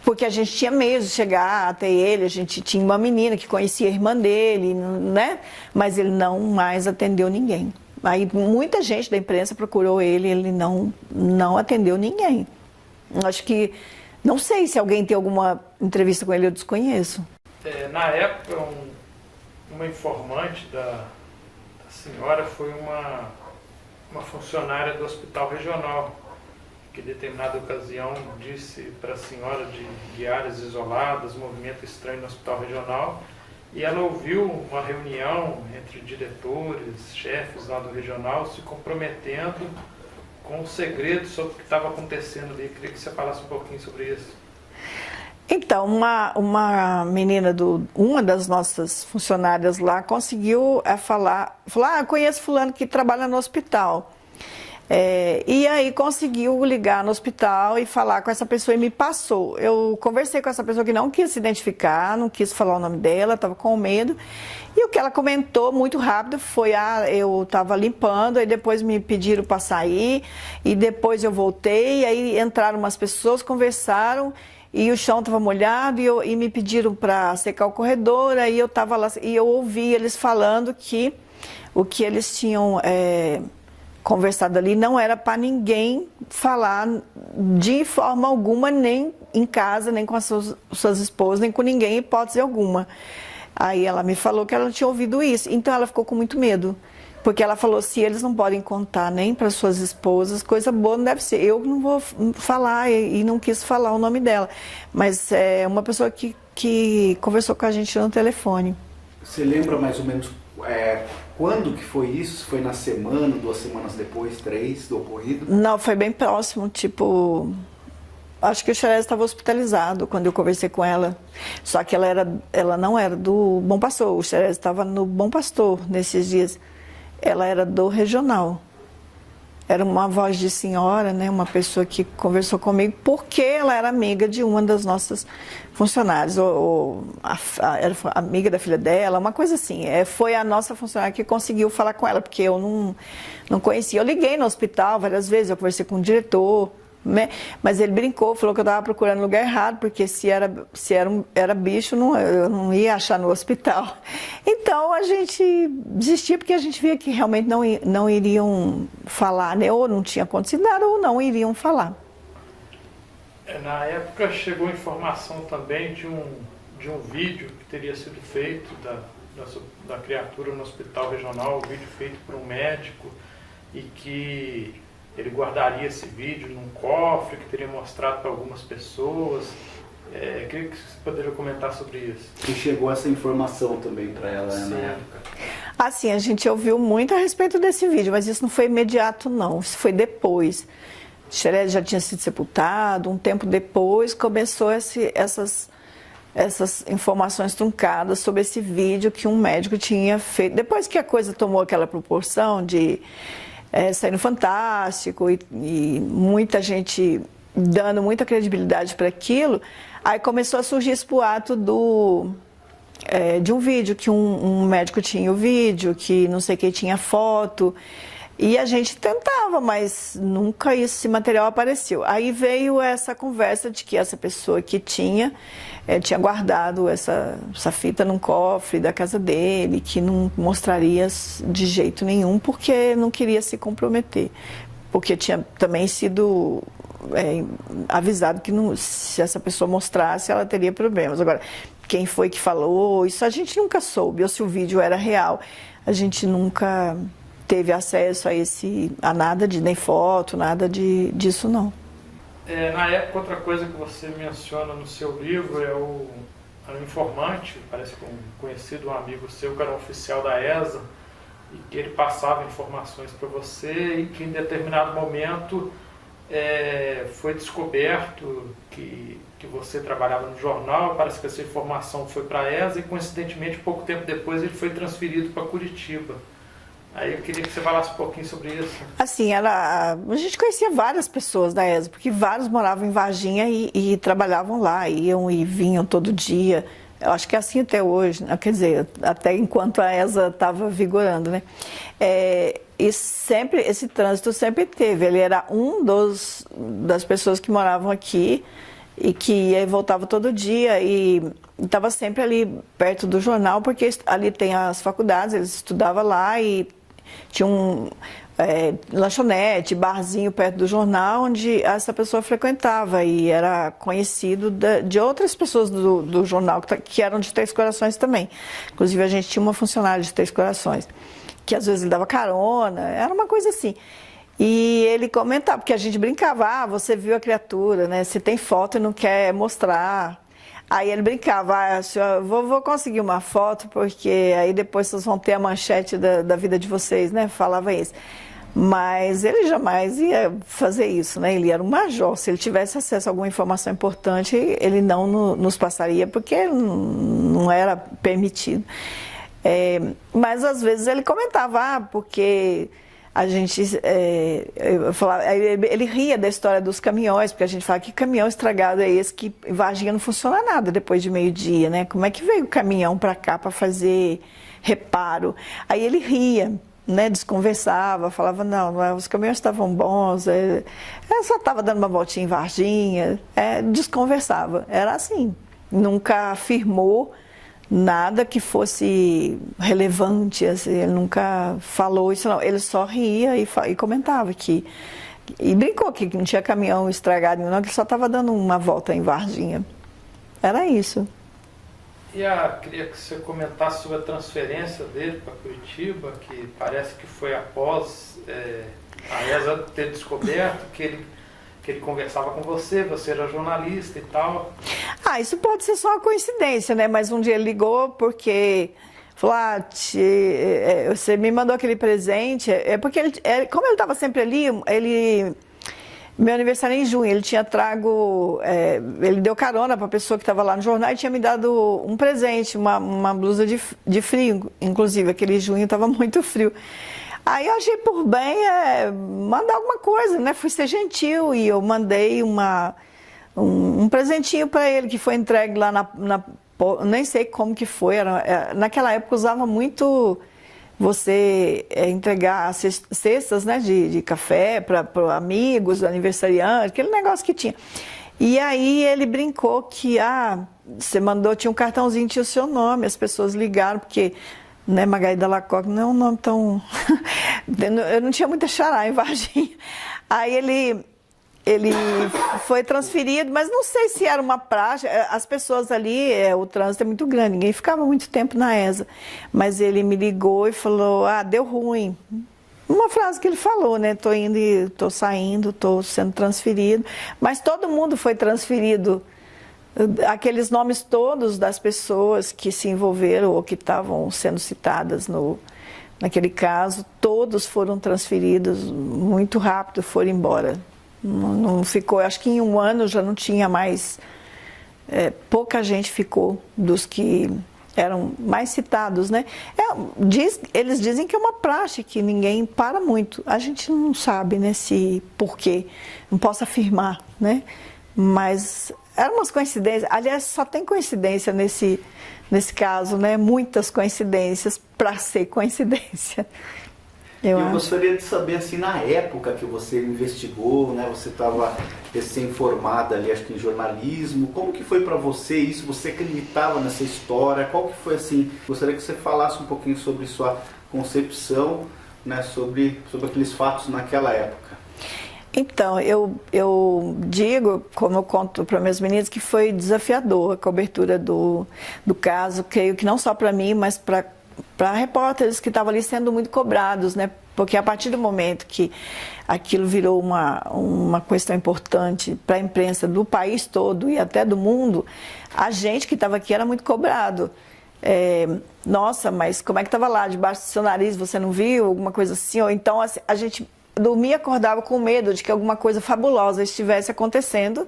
porque a gente tinha medo de chegar até ele, a gente tinha uma menina que conhecia a irmã dele, né? Mas ele não mais atendeu ninguém. Aí muita gente da imprensa procurou ele não atendeu ninguém. Acho que não sei se alguém tem alguma entrevista com ele, eu desconheço. Na época, uma informante da senhora foi uma funcionária do hospital regional, que em determinada ocasião disse para a senhora de áreas isoladas, movimento estranho no hospital regional, e ela ouviu uma reunião entre diretores, chefes lá do regional, se comprometendo com um segredo sobre o que estava acontecendo ali. Eu queria que você falasse um pouquinho sobre isso. Então, uma menina, uma das nossas funcionárias lá, conseguiu falar, eu conheço fulano que trabalha no hospital. E aí conseguiu ligar no hospital e falar com essa pessoa e me passou. Eu conversei com essa pessoa que não quis se identificar, não quis falar o nome dela, estava com medo. E o que ela comentou muito rápido foi, eu estava limpando, aí depois me pediram para sair, e depois eu voltei, aí entraram umas pessoas, conversaram, e o chão estava molhado, e me pediram para secar o corredor, aí eu estava lá, e eu ouvi eles falando que o que eles tinham conversado ali não era para ninguém falar de forma alguma, nem em casa, nem com as suas esposas, nem com ninguém, em hipótese alguma. Aí ela me falou que ela não tinha ouvido isso, então ela ficou com muito medo, porque ela falou, se eles não podem contar nem para suas esposas, coisa boa não deve ser. Eu não vou falar, e não quis falar o nome dela, mas é uma pessoa que conversou com a gente no telefone. Você lembra mais ou menos quando que foi isso? Foi na semana, 2 semanas depois, 3 do ocorrido? Não, foi bem próximo, tipo Acho que o Xerez estava hospitalizado quando eu conversei com ela. Só que ela não era do Bom Pastor. O Xerez estava no Bom Pastor nesses dias. Ela era do regional. Era uma voz de senhora, né? Uma pessoa que conversou comigo porque ela era amiga de uma das nossas funcionárias. Era amiga da filha dela, uma coisa assim. Foi a nossa funcionária que conseguiu falar com ela, porque eu não conhecia. Eu liguei no hospital várias vezes, eu conversei com o diretor, né? Mas ele brincou, falou que eu estava procurando lugar errado, porque se era bicho, eu não ia achar no hospital. Então a gente desistia porque a gente via que realmente não iriam falar, né? Ou não tinha acontecido nada, ou não iriam falar. Na época chegou informação também de um vídeo que teria sido feito da criatura no hospital regional, um vídeo feito por um médico, e que ele guardaria esse vídeo num cofre, que teria mostrado para algumas pessoas. Queria que você poderia comentar sobre isso. E chegou essa informação também para ela, né, na época? Assim, a gente ouviu muito a respeito desse vídeo, mas isso não foi imediato, não. Isso foi depois. Xerez já tinha sido sepultado, um tempo depois começou essas informações truncadas sobre esse vídeo que um médico tinha feito. Depois que a coisa tomou aquela proporção de sair no Fantástico e muita gente dando muita credibilidade para aquilo, aí começou a surgir esse boato de um vídeo, que um médico tinha o vídeo, que não sei quem tinha foto, e a gente tentava, mas nunca esse material apareceu. Aí veio essa conversa de que essa pessoa que tinha guardado essa fita num cofre da casa dele, que não mostraria de jeito nenhum, porque não queria se comprometer. Porque tinha também sido avisado que se essa pessoa mostrasse, ela teria problemas. Agora, quem foi que falou, isso a gente nunca soube, ou se o vídeo era real. A gente nunca teve acesso a nada nem foto, nada disso não. Na época, outra coisa que você menciona no seu livro era um informante, parece que um conhecido, um amigo seu, que era um oficial da ESA, e que ele passava informações para você, e que em determinado momento foi descoberto que você trabalhava no jornal. Parece que essa informação foi para a ESA e, coincidentemente, pouco tempo depois ele foi transferido para Curitiba. Aí eu queria que você falasse um pouquinho sobre isso. Assim, a gente conhecia várias pessoas da ESA, porque vários moravam em Varginha e trabalhavam lá, iam e vinham todo dia. Eu acho que é assim até hoje, né? Quer dizer, até enquanto a ESA estava vigorando, né? E sempre, esse trânsito sempre teve. Ele era das pessoas que moravam aqui e que ia e voltava todo dia e estava sempre ali perto do jornal, porque ali tem as faculdades, eles estudavam lá e tinha lanchonete, barzinho perto do jornal, onde essa pessoa frequentava e era conhecido de outras pessoas do jornal, que eram de Três Corações também. Inclusive, a gente tinha uma funcionária de Três Corações, que às vezes ele dava carona, era uma coisa assim. E ele comentava, porque a gente brincava, você viu a criatura, né? Você tem foto e não quer mostrar. Aí ele brincava, senhor, vou conseguir uma foto, porque aí depois vocês vão ter a manchete da vida de vocês, né? Falava isso. Mas ele jamais ia fazer isso, né? Ele era um major. Se ele tivesse acesso a alguma informação importante, ele não nos passaria, porque não era permitido. Mas às vezes ele comentava, porque a gente ele ria da história dos caminhões, porque a gente fala que caminhão estragado é esse que em Varginha não funciona nada depois de meio-dia, né? Como é que veio o caminhão para cá para fazer reparo? Aí ele ria, né? Desconversava, falava, não, os caminhões estavam bons, eu só estava dando uma voltinha em Varginha, desconversava, era assim, nunca afirmou nada que fosse relevante, assim, ele nunca falou isso, não. Ele só ria e comentava e brincou que não tinha caminhão estragado, não, que ele só estava dando uma volta em Varginha. Era isso. Queria que você comentasse sobre a transferência dele para Curitiba, que parece que foi após a ESA ter descoberto que ele conversava com você era jornalista e tal. Isso pode ser só uma coincidência, né? Mas um dia ele ligou porque falou, você me mandou aquele presente. Porque como ele estava sempre ali, ele Meu aniversário é em junho, ele tinha trago, ele deu carona para a pessoa que estava lá no jornal e tinha me dado um presente, uma blusa de frio, inclusive, aquele junho estava muito frio. Aí eu achei por bem mandar alguma coisa, né? Fui ser gentil e eu mandei um presentinho para ele que foi entregue lá nem sei como que foi, naquela época usava muito você entregar cestas, né, de café para amigos, aniversariantes, aquele negócio que tinha. E aí ele brincou que, você mandou, tinha um cartãozinho, tinha o seu nome, as pessoas ligaram, porque, né, Margarida Lacoque não é um nome tão... eu não tinha muita xará em Varginha. Aí ele foi transferido, mas não sei se era uma praxe. As pessoas ali, o trânsito é muito grande, ninguém ficava muito tempo na ESA. Mas ele me ligou e falou, deu ruim. Uma frase que ele falou, né? Tô indo e tô saindo, tô sendo transferido. Mas todo mundo foi transferido. Aqueles nomes todos das pessoas que se envolveram ou que estavam sendo citadas naquele caso, todos foram transferidos muito rápido, foram embora. Não ficou, acho que em um ano já não tinha mais, pouca gente ficou dos que eram mais citados, né? Eles dizem que é uma praxe, que ninguém para muito. A gente não sabe, né, se porquê, não posso afirmar, né? Mas eram umas coincidências, aliás, só tem coincidência nesse caso, né? Muitas coincidências para ser coincidência. Eu gostaria de saber, assim, na época que você investigou, né, você estava recém-formada ali, acho que em jornalismo, como que foi para você isso? Você acreditava nessa história? Qual que foi, assim, gostaria que você falasse um pouquinho sobre sua concepção, né, sobre aqueles fatos naquela época. Então, eu digo, como eu conto para meus meninos, que foi desafiador a cobertura do caso, creio que não só para mim, mas para repórteres que estavam ali sendo muito cobrados, né? Porque a partir do momento que aquilo virou uma questão importante para a imprensa do país todo e até do mundo, a gente que estava aqui era muito cobrado. Nossa, mas como é que estava lá, debaixo do seu nariz, você não viu? Alguma coisa assim? Ou então a gente dormia e acordava com medo de que alguma coisa fabulosa estivesse acontecendo,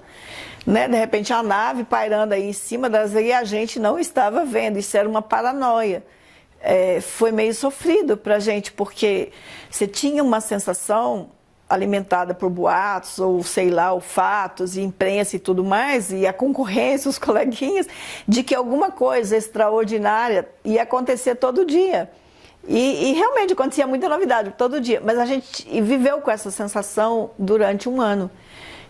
né? De repente a nave pairando aí em cima e a gente não estava vendo, isso era uma paranoia. Foi meio sofrido pra gente, porque você tinha uma sensação alimentada por boatos, ou sei lá, ou fatos, e imprensa e tudo mais, e a concorrência, os coleguinhas, de que alguma coisa extraordinária ia acontecer todo dia. E realmente acontecia muita novidade todo dia, mas a gente viveu com essa sensação durante um ano,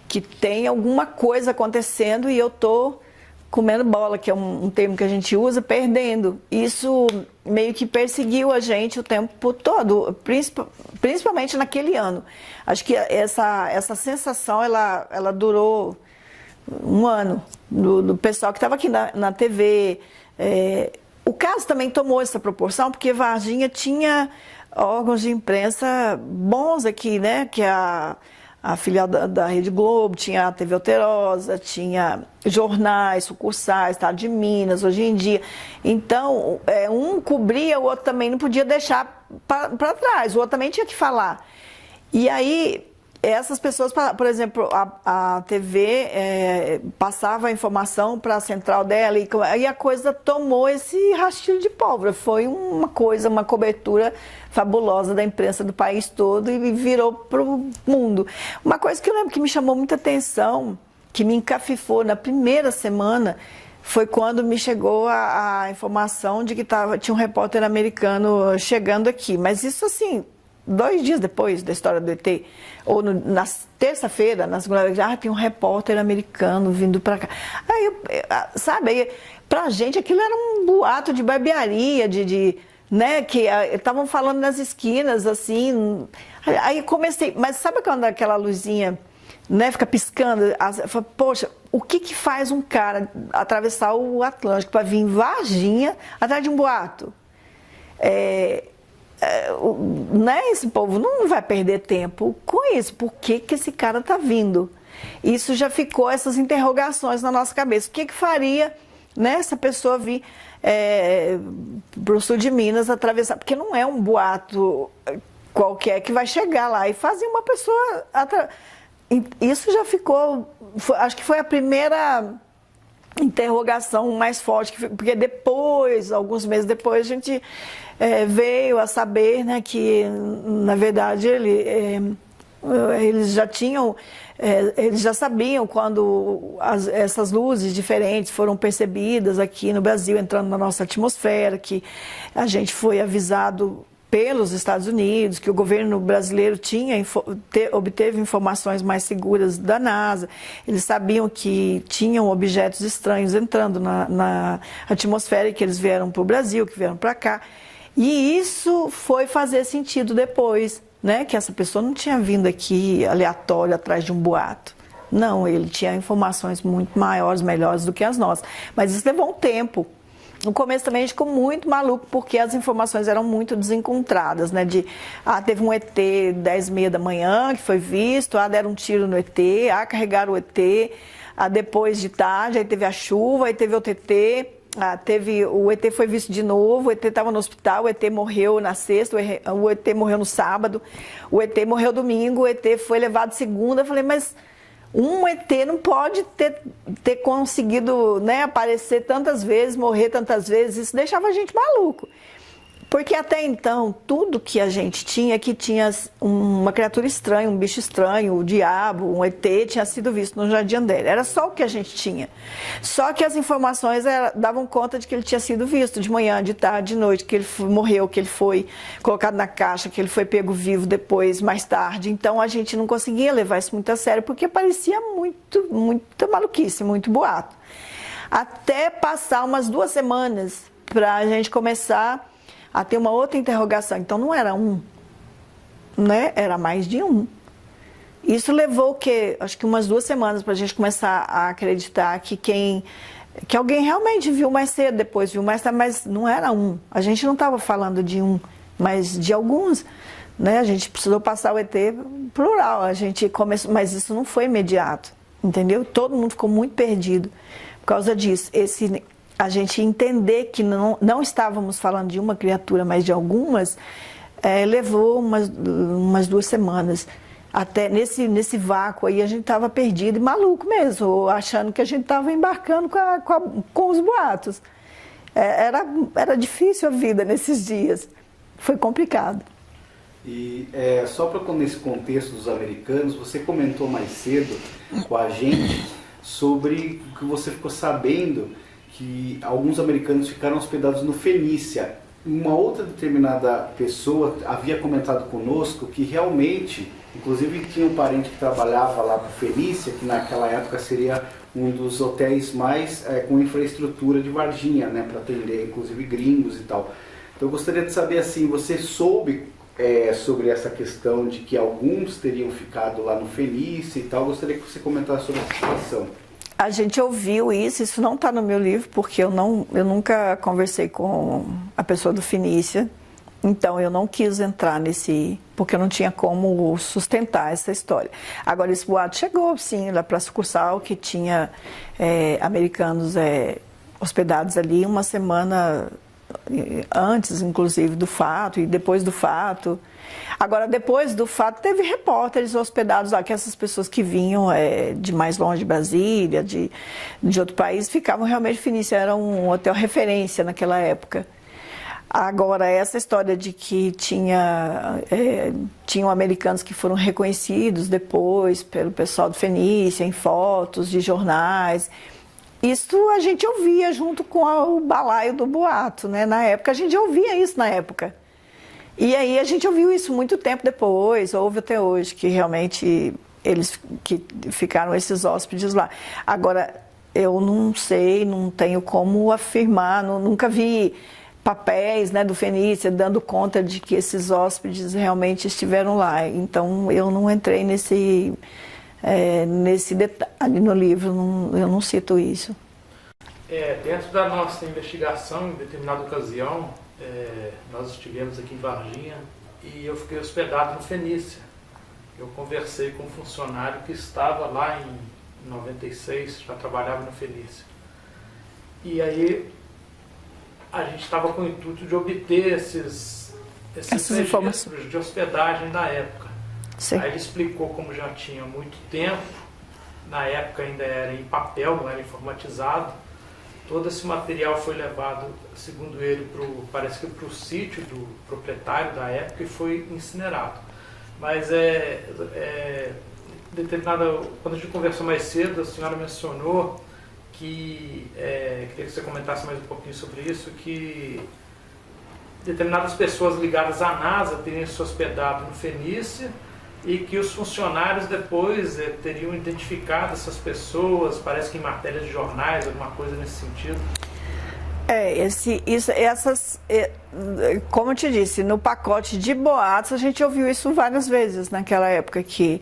que tem alguma coisa acontecendo e eu tô comendo bola, que é um termo que a gente usa, perdendo. Isso meio que perseguiu a gente o tempo todo, principalmente naquele ano. Acho que essa sensação, ela durou um ano, do pessoal que estava aqui na TV. O caso também tomou essa proporção, porque Varginha tinha órgãos de imprensa bons aqui, né? Que a filial da Rede Globo, tinha a TV Alterosa, tinha jornais, sucursais, Estado de Minas, hoje em dia. Então, um cobria, o outro também não podia deixar para trás, o outro também tinha que falar. E aí, essas pessoas, por exemplo, a TV passava a informação para a central dela e a coisa tomou esse rastilho de pólvora. Foi uma cobertura fabulosa da imprensa do país todo e virou para o mundo. Uma coisa que eu lembro que me chamou muita atenção, que me encafifou na primeira semana, foi quando me chegou a informação de que tinha um repórter americano chegando aqui. Mas isso assim, 2 dias depois da história do ET, ou na terça-feira, na segunda-feira, tem um repórter americano vindo para cá. Aí, sabe, pra gente aquilo era um boato de barbearia, né, que estavam falando nas esquinas, assim. Aí comecei, mas sabe quando aquela luzinha, né, fica piscando? Eu falei, poxa, o que faz um cara atravessar o Atlântico para vir em Varginha atrás de um boato? Né, esse povo não vai perder tempo com isso. Por que esse cara está vindo? Isso já ficou, essas interrogações na nossa cabeça. O que faria, né, essa pessoa vir para o sul de Minas atravessar? Porque não é um boato qualquer que vai chegar lá e fazer uma pessoa Isso já ficou, acho que foi a primeira interrogação mais forte, porque depois, alguns meses depois, a gente veio a saber, né, que, na verdade, eles já tinham, eles já sabiam quando essas luzes diferentes foram percebidas aqui no Brasil, entrando na nossa atmosfera, que a gente foi avisado pelos Estados Unidos, que o governo brasileiro obteve informações mais seguras da NASA. Eles sabiam que tinham objetos estranhos entrando na atmosfera e que eles vieram para o Brasil, que vieram para cá. E isso foi fazer sentido depois, né? Que essa pessoa não tinha vindo aqui aleatório atrás de um boato. Não, ele tinha informações muito maiores, melhores do que as nossas. Mas isso levou um tempo. No começo também a gente ficou muito maluco, porque as informações eram muito desencontradas, né? Teve um ET 10h30 da manhã que foi visto, deram um tiro no ET, carregaram o ET, depois de tarde, aí teve a chuva, aí teve outro ET, o ET foi visto de novo, o ET estava no hospital, o ET morreu na sexta, o ET morreu no sábado, o ET morreu domingo, o ET foi levado segunda. Eu falei, mas um ET não pode ter conseguido, né, aparecer tantas vezes, morrer tantas vezes. Isso deixava a gente maluco. Porque até então, tudo que a gente tinha, que tinha uma criatura estranha, um bicho estranho, o diabo, um ET, tinha sido visto no Jardim André. Era só o que a gente tinha. Só que as informações davam conta de que ele tinha sido visto de manhã, de tarde, de noite, que ele morreu, que ele foi colocado na caixa, que ele foi pego vivo depois, mais tarde. Então a gente não conseguia levar isso muito a sério, porque parecia muita maluquice, muito boato. Até passar umas 2 semanas para a gente começar a ter uma outra interrogação. Então não era um, né? Era mais de um. Isso levou o quê? Acho que umas 2 semanas para a gente começar a acreditar que alguém realmente viu mais cedo, depois viu mais tarde, mas não era um. A gente não estava falando de um, mas de alguns, né? A gente precisou passar o ET plural. A gente começou, mas isso não foi imediato, entendeu? Todo mundo ficou muito perdido por causa disso. A gente entender que não estávamos falando de uma criatura, mas de algumas, levou umas 2 semanas. Até nesse vácuo aí a gente estava perdido e maluco mesmo, achando que a gente estava embarcando com os boatos. Era difícil a vida nesses dias, foi complicado. E só para nesse contexto dos americanos, você comentou mais cedo com a gente sobre o que você ficou sabendo, que alguns americanos ficaram hospedados no Fenícia. Uma outra determinada pessoa havia comentado conosco que realmente, inclusive tinha um parente que trabalhava lá no Fenícia, que naquela época seria um dos hotéis mais com infraestrutura de Varginha, né, para atender inclusive gringos e tal. Então eu gostaria de saber, assim, você soube sobre essa questão de que alguns teriam ficado lá no Fenícia e tal? Eu gostaria que você comentasse sobre essa situação. A gente ouviu isso não está no meu livro, porque eu nunca conversei com a pessoa do Fenícia, então eu não quis entrar porque eu não tinha como sustentar essa história. Agora, esse boato chegou, sim, lá para a sucursal, que tinha americanos hospedados ali uma semana antes, inclusive, do fato, e depois do fato. Agora, depois do fato, teve repórteres hospedados lá, que essas pessoas que vinham de mais longe de Brasília, de outro país, ficavam realmente Fenícia, era um hotel referência naquela época. Agora, essa história de que tinham americanos que foram reconhecidos depois pelo pessoal do Fenícia, em fotos de jornais, isso a gente ouvia junto com o balaio do boato, né? Na época, a gente ouvia isso na época. E aí a gente ouviu isso muito tempo depois, ouve até hoje, que realmente eles que ficaram esses hóspedes lá. Agora, eu não sei, não tenho como afirmar, nunca vi papéis, né, do Fenícia dando conta de que esses hóspedes realmente estiveram lá. Então, eu não entrei nesse detalhe no livro, eu não cito isso. Dentro da nossa investigação, em determinada ocasião, nós estivemos aqui em Varginha e eu fiquei hospedado no Fenícia. Eu conversei com um funcionário que estava lá em 96, já trabalhava no Fenícia. E aí a gente estava com o intuito de obter esses informações de hospedagem da época. Sim. Aí ele explicou como já tinha muito tempo, na época ainda era em papel, não era informatizado. Todo esse material foi levado, segundo ele, parece que para o sítio do proprietário da época e foi incinerado. Mas quando a gente conversou mais cedo, a senhora mencionou que, queria que você comentasse mais um pouquinho sobre isso, que determinadas pessoas ligadas à NASA teriam se hospedado no Fenícia e que os funcionários depois teriam identificado essas pessoas, parece que em matérias de jornais, alguma coisa nesse sentido. Como eu te disse, no pacote de boatos a gente ouviu isso várias vezes naquela época, que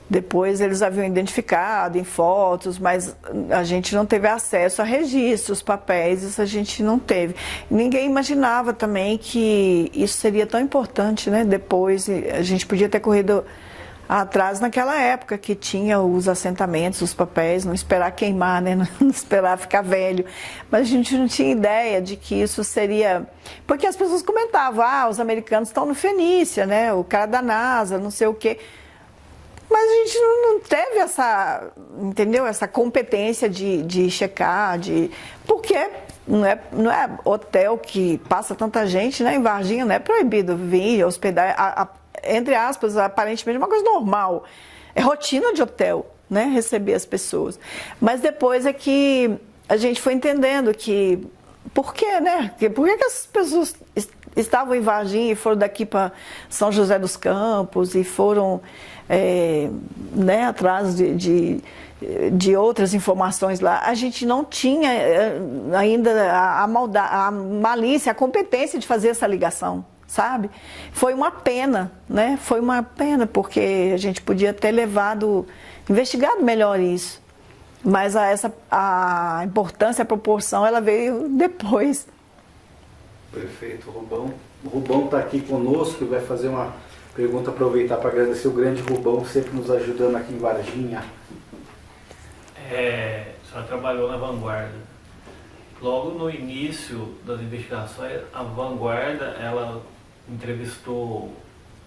depois eles haviam identificado em fotos, mas a gente não teve acesso a registros, papéis, isso a gente não teve. Ninguém imaginava também que isso seria tão importante, né? Depois a gente podia ter corrido atrás naquela época que tinha os assentamentos, os papéis, não esperar queimar, né? Não esperar ficar velho. Mas a gente não tinha ideia de que isso seria... Porque as pessoas comentavam, os americanos estão no Fenícia, né? O cara da NASA, não sei o quê. Mas a gente não teve essa, entendeu? Essa competência de checar, porque não é hotel que passa tanta gente, né? Em Varginha não é proibido vir hospedar, entre aspas, aparentemente é uma coisa normal. É rotina de hotel, né? Receber as pessoas. Mas depois é que a gente foi entendendo que, por quê, né? Por que essas pessoas estavam em Varginha e foram daqui para São José dos Campos e foram... né, atrás de outras informações lá, a gente não tinha ainda a malícia, a competência de fazer essa ligação, sabe? Foi uma pena, né? Foi uma pena, porque a gente podia ter investigado melhor isso. Mas a importância, a proporção, ela veio depois. Perfeito, Rubão. O Rubão está aqui conosco e vai fazer uma pergunta, aproveitar para agradecer o grande Rubão, sempre nos ajudando aqui em Varginha. A senhora trabalhou na Vanguarda. Logo no início das investigações, a Vanguarda, ela entrevistou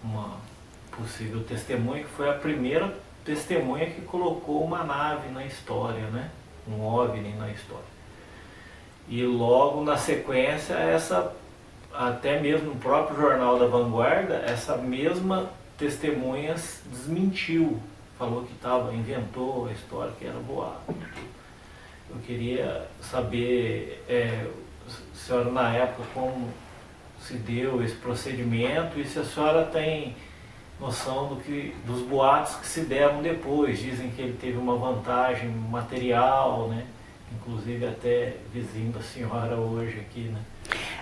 uma possível testemunha, que foi a primeira testemunha que colocou uma nave na história, né? Um OVNI na história. E logo na sequência, até mesmo no próprio jornal da Vanguarda, essa mesma testemunha desmentiu, falou que inventou a história, que era boato. Eu queria saber, senhora, na época, como se deu esse procedimento e se a senhora tem noção dos boatos que se deram depois. Dizem que ele teve uma vantagem material, né? Inclusive até vizinho da senhora hoje aqui, né?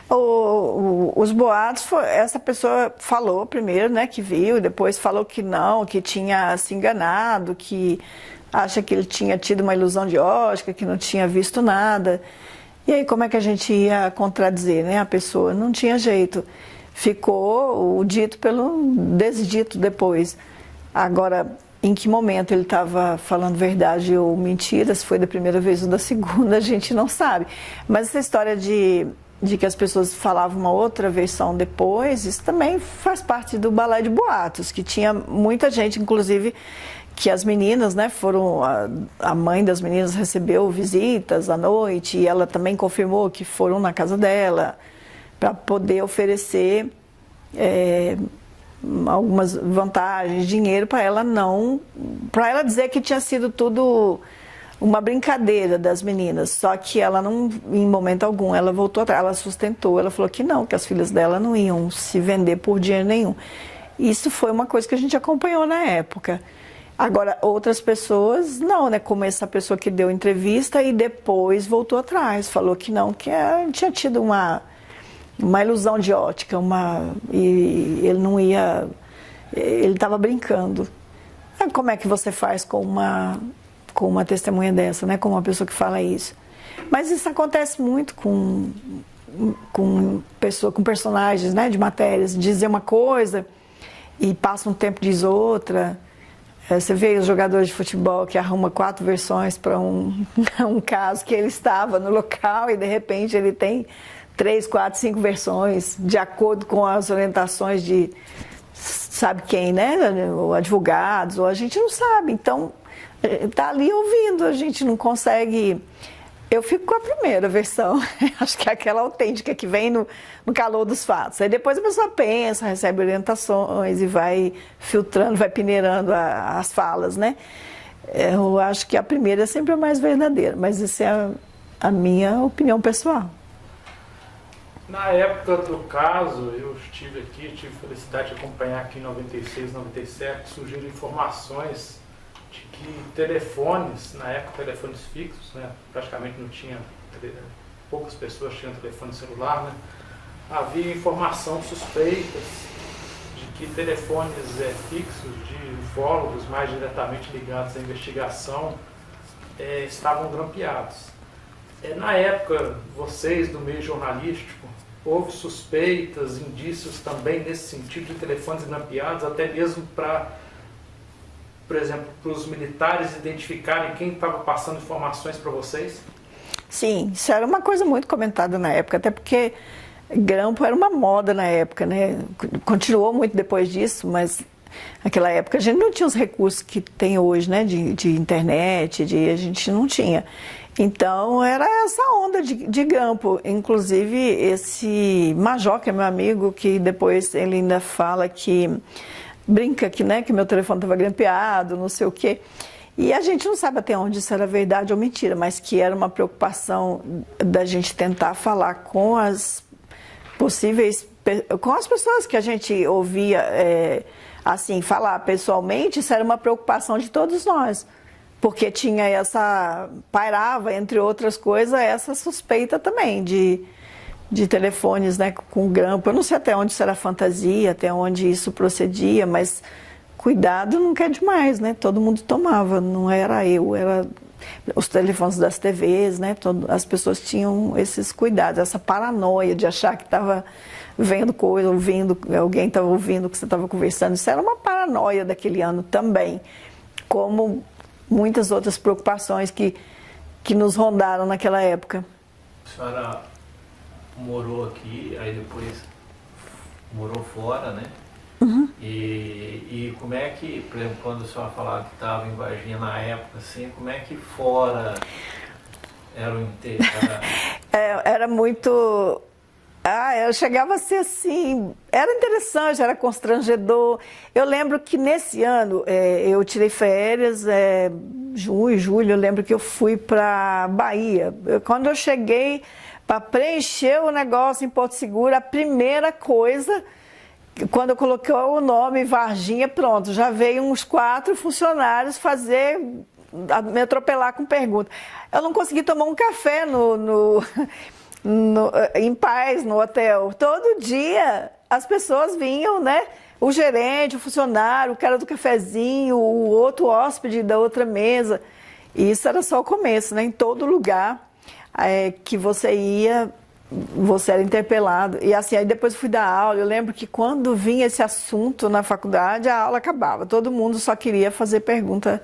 Os boatos, essa pessoa falou primeiro, né, que viu, depois falou que não, que tinha se enganado, que acha que ele tinha tido uma ilusão de ótica, que não tinha visto nada. E aí como é que a gente ia contradizer, né, a pessoa? Não tinha jeito. Ficou o dito pelo desdito depois. Agora, em que momento ele estava falando verdade ou mentira, se foi da primeira vez ou da segunda, a gente não sabe. Mas essa história de que as pessoas falavam uma outra versão depois, isso também faz parte do balé de boatos, que tinha muita gente, inclusive, que as meninas, né, a mãe das meninas recebeu visitas à noite e ela também confirmou que foram na casa dela para poder oferecer algumas vantagens, dinheiro para ela dizer que tinha sido tudo uma brincadeira das meninas, só que ela não, em momento algum, ela voltou atrás, ela sustentou, ela falou que não, que as filhas dela não iam se vender por dinheiro nenhum. Isso foi uma coisa que a gente acompanhou na época. Agora, outras pessoas, não, né, como essa pessoa que deu entrevista e depois voltou atrás, falou que não, que tinha tido uma ilusão de ótica, e ele não ia, ele estava brincando. Como é que você faz com uma testemunha dessa, né? Com uma pessoa que fala isso. Mas isso acontece muito com personagens, né? De matérias, dizer uma coisa e passa um tempo diz outra. Você vê os jogadores de futebol que arrumam 4 versões para um caso que ele estava no local e de repente ele tem 3, 4, 5 versões de acordo com as orientações de sabe quem, né? Ou advogados, ou a gente não sabe. Então, tá ali ouvindo, a gente não consegue. Eu fico com a primeira versão, acho que é aquela autêntica que vem no calor dos fatos. Aí depois a pessoa pensa, recebe orientações e vai filtrando, vai peneirando as falas, né? Eu acho que a primeira é sempre a mais verdadeira, mas essa é a minha opinião pessoal. Na época do caso, eu estive aqui, tive felicidade de acompanhar aqui em 96, 97, surgiram informações de que telefones, na época telefones fixos, né, praticamente não tinha, poucas pessoas tinham telefone celular, né, havia informação suspeitas de que telefones fixos de ufólogos mais diretamente ligados à investigação estavam grampeados. Na época, vocês do meio jornalístico, houve suspeitas, indícios também nesse sentido de telefones grampeados, até mesmo para, por exemplo, para os militares identificarem quem estava passando informações para vocês? Sim, isso era uma coisa muito comentada na época, até porque grampo era uma moda na época, né? Continuou muito depois disso, mas naquela época a gente não tinha os recursos que tem hoje, né? De internet, a gente não tinha. Então era essa onda de grampo. Inclusive esse Major, que é meu amigo, que depois ele ainda fala que brinca que, né, que meu telefone estava grampeado, não sei o quê. E a gente não sabe até onde isso era verdade ou mentira, mas que era uma preocupação da gente tentar falar com as possíveis, com as pessoas que a gente ouvia assim, falar pessoalmente. Isso era uma preocupação de todos nós. Porque tinha pairava, entre outras coisas, essa suspeita também de telefones, né, com grampo. Eu não sei até onde isso era fantasia, até onde isso procedia, mas cuidado nunca é demais, né? Todo mundo tomava, não era eu, era os telefones das TVs, né? As pessoas tinham esses cuidados, essa paranoia de achar que estava vendo coisa, ouvindo, alguém estava ouvindo o que você estava conversando. Isso era uma paranoia daquele ano também, como muitas outras preocupações que nos rondaram naquela época. A senhora morou aqui, aí depois morou fora, né? Uhum. E como é que, por exemplo, quando a senhora falava que estava em Varginha na época, assim, como é que fora era o inteiro? Era muito... eu chegava a ser assim, era interessante, era constrangedor. Eu lembro que nesse ano eu tirei férias, junho, julho, eu lembro que eu fui para Bahia. Quando eu cheguei para preencher o negócio em Porto Seguro, a primeira coisa, quando eu coloquei o nome Varginha, pronto, já veio uns 4 funcionários me atropelar com perguntas. Eu não consegui tomar um café em paz no hotel. Todo dia as pessoas vinham, né? O gerente, o funcionário, o cara do cafezinho, o outro hóspede da outra mesa. E isso era só o começo, né? Em todo lugar que você ia, você era interpelado. E assim, aí depois eu fui dar aula. Eu lembro que quando vinha esse assunto na faculdade, a aula acabava. Todo mundo só queria fazer pergunta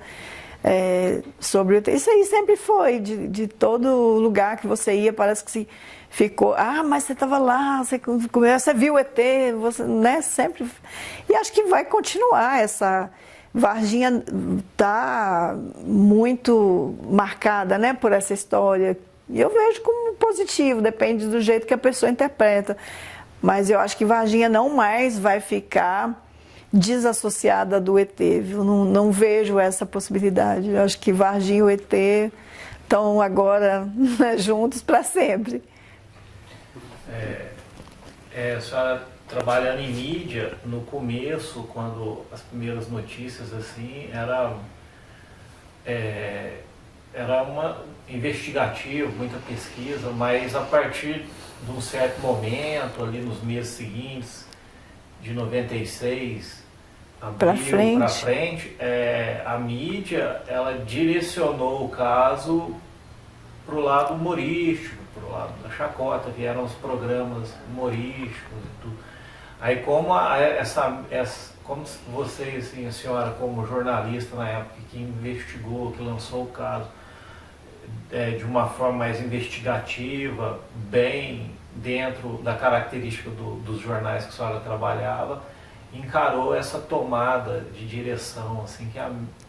sobre o ET. Isso aí sempre foi, de todo lugar que você ia, parece que se ficou, mas você estava lá, você viu o ET, você, né, sempre. E acho que vai continuar essa... Varginha está muito marcada, né, por essa história. E eu vejo como positivo, depende do jeito que a pessoa interpreta. Mas eu acho que Varginha não mais vai ficar desassociada do ET, viu? Não vejo essa possibilidade. Eu acho que Varginha e o ET estão agora, né, juntos para sempre. A senhora trabalhando em mídia, no começo, quando as primeiras notícias assim, era uma investigativa, muita pesquisa, mas a partir de um certo momento, ali nos meses seguintes, de 96 para frente, a mídia ela direcionou o caso para o lado humorístico, para o lado da chacota, que eram os programas humorísticos e tudo. Aí como como você, assim, a senhora como jornalista na época que investigou, que lançou o caso de uma forma mais investigativa, bem dentro da característica dos jornais que a senhora trabalhava, encarou essa tomada de direção assim,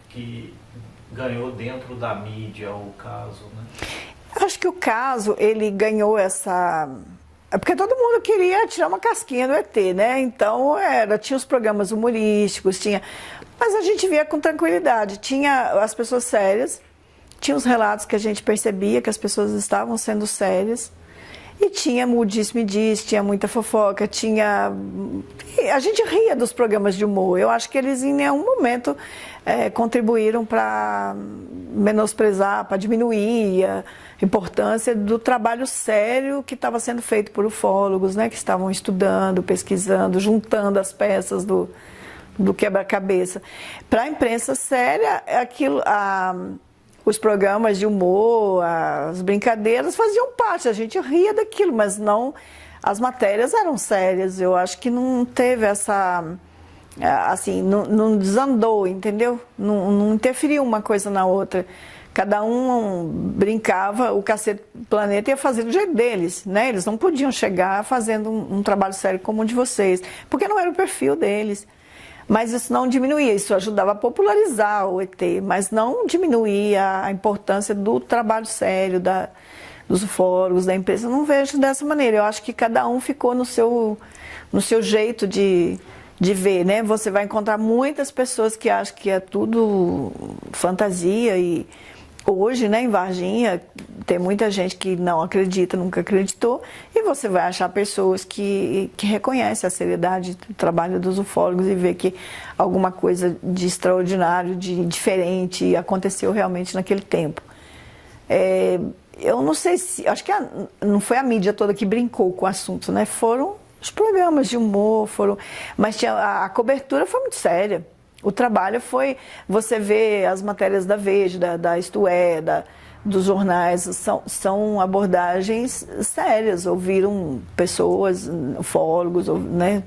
que ganhou dentro da mídia o caso, né? Acho que o caso, ele ganhou essa... É porque todo mundo queria tirar uma casquinha do ET, né? Então, tinha os programas humorísticos, mas a gente via com tranquilidade. Tinha as pessoas sérias, tinha os relatos que a gente percebia que as pessoas estavam sendo sérias, e tinha o Diz-me-Diz, tinha muita fofoca, a gente ria dos programas de humor. Eu acho que eles em nenhum momento contribuíram para menosprezar, para diminuir a importância do trabalho sério que estava sendo feito por ufólogos, né, que estavam estudando, pesquisando, juntando as peças do quebra-cabeça. Para a imprensa séria, os programas de humor, as brincadeiras faziam parte, a gente ria daquilo, mas não, as matérias eram sérias. Eu acho que não teve essa, assim, não desandou, entendeu? Não interferiu uma coisa na outra. Cada um brincava, o Cacete Planeta ia fazer do jeito deles, né? Eles não podiam chegar fazendo um trabalho sério como o de vocês, porque não era o perfil deles. Mas isso não diminuía, isso ajudava a popularizar o ET, mas não diminuía a importância do trabalho sério dos ufólogos, da empresa. Eu não vejo dessa maneira. Eu acho que cada um ficou no seu jeito de ver, né? Você vai encontrar muitas pessoas que acham que é tudo fantasia, e hoje, né, em Varginha, tem muita gente que não acredita, nunca acreditou, e você vai achar pessoas que reconhecem a seriedade do trabalho dos ufólogos e vê que alguma coisa de extraordinário, de diferente aconteceu realmente naquele tempo. Eu não sei acho que não foi a mídia toda que brincou com o assunto, né? Foram os programas de humor, mas a cobertura foi muito séria. O trabalho foi, você vê as matérias da Veja, da Isto É, dos jornais, são abordagens sérias, ouviram pessoas, ufólogos, né?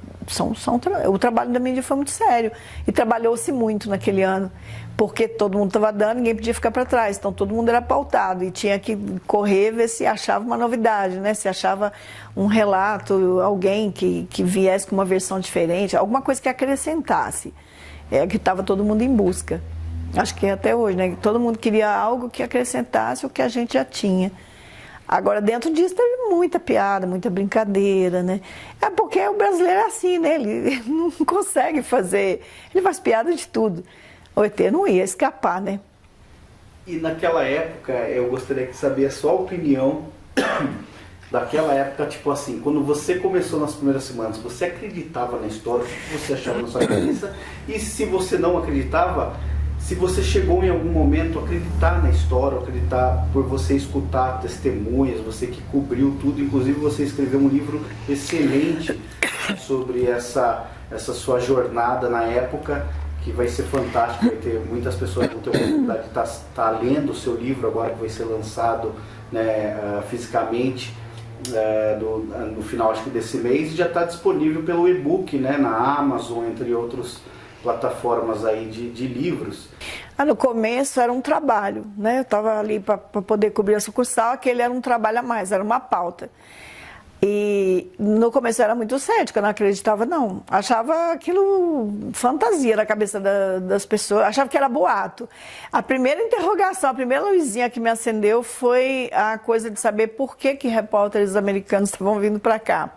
O trabalho da mídia foi muito sério, e trabalhou-se muito naquele ano, porque todo mundo estava dando, ninguém podia ficar para trás, então todo mundo era pautado, e tinha que correr, ver se achava uma novidade, né? Se achava um relato, alguém que viesse com uma versão diferente, alguma coisa que acrescentasse. Que estava todo mundo em busca. Acho que até hoje, né? Todo mundo queria algo que acrescentasse o que a gente já tinha. Agora, dentro disso, teve muita piada, muita brincadeira, né? É porque o brasileiro é assim, né? Ele não consegue fazer... Ele faz piada de tudo. O ET não ia escapar, né? E naquela época, eu gostaria de saber a sua opinião daquela época, tipo assim, quando você começou nas primeiras semanas, você acreditava na história, o que você achava na sua cabeça? E se você não acreditava, se você chegou em algum momento a acreditar na história, acreditar por você escutar testemunhas, você que cobriu tudo, inclusive você escreveu um livro excelente sobre essa sua jornada na época, que vai ser fantástico, vai ter muitas pessoas que vão ter a oportunidade de estar lendo o seu livro agora que vai ser lançado, né, fisicamente. No final, acho que desse mês, já está disponível pelo e-book, né, na Amazon, entre outras plataformas aí de livros. No começo era um trabalho, né? Eu estava ali para poder cobrir a sucursal, aquele era um trabalho a mais, era uma pauta. E no começo eu era muito cética, eu não acreditava não. Achava aquilo fantasia na cabeça das pessoas, achava que era boato. A primeira interrogação, a primeira luzinha que me acendeu foi a coisa de saber por que repórteres americanos estavam vindo para cá.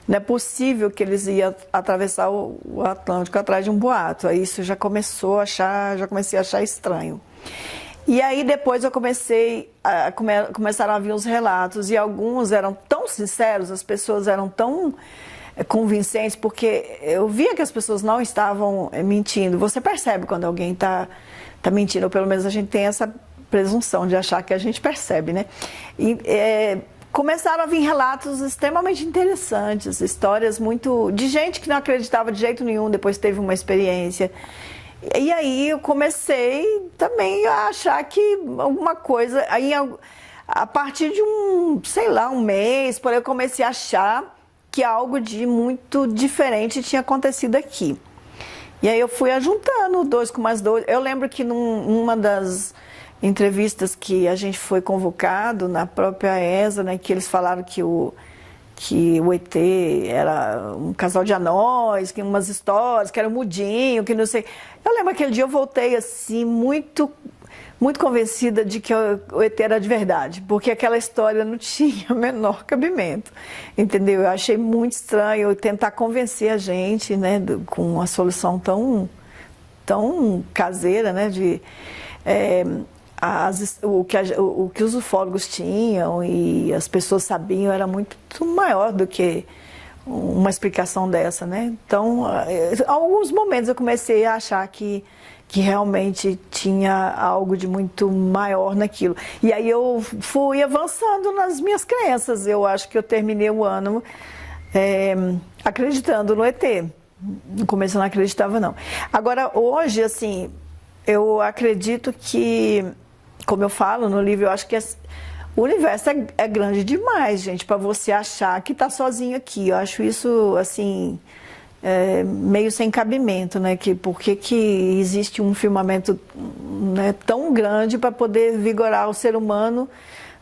Não é possível que eles iam atravessar o Atlântico atrás de um boato. Aí isso já comecei a achar estranho. E aí depois eu começaram a vir os relatos, e alguns eram tão sinceros, as pessoas eram tão convincentes, porque eu via que as pessoas não estavam mentindo. Você percebe quando alguém está mentindo, ou pelo menos a gente tem essa presunção de achar que a gente percebe, né? E começaram a vir relatos extremamente interessantes, histórias de gente que não acreditava de jeito nenhum, depois teve uma experiência. E aí eu comecei também a achar que alguma coisa, aí a partir de um mês, por aí eu comecei a achar que algo de muito diferente tinha acontecido aqui. E aí eu fui ajuntando 2 com mais 2. Eu lembro que numa das entrevistas que a gente foi convocado na própria ESA, né, que eles falaram que que o ET era um casal de anões, que umas histórias, que era um mudinho, que não sei. Eu lembro aquele dia eu voltei assim, muito convencida de que o ET era de verdade, porque aquela história não tinha o menor cabimento, entendeu? Eu achei muito estranho tentar convencer a gente, né, com uma solução tão caseira, né, o que os ufólogos tinham e as pessoas sabiam era muito maior do que uma explicação dessa, né? Então, em alguns momentos eu comecei a achar que realmente tinha algo de muito maior naquilo. E aí eu fui avançando nas minhas crenças. Eu acho que eu terminei o ano acreditando no ET. No começo eu não acreditava, não. Agora, hoje, assim, eu acredito que, como eu falo no livro, eu acho que o universo é grande demais, gente, para você achar que está sozinho aqui. Eu acho isso, assim, meio sem cabimento, né? Por que existe um firmamento, né, tão grande para poder vigorar o ser humano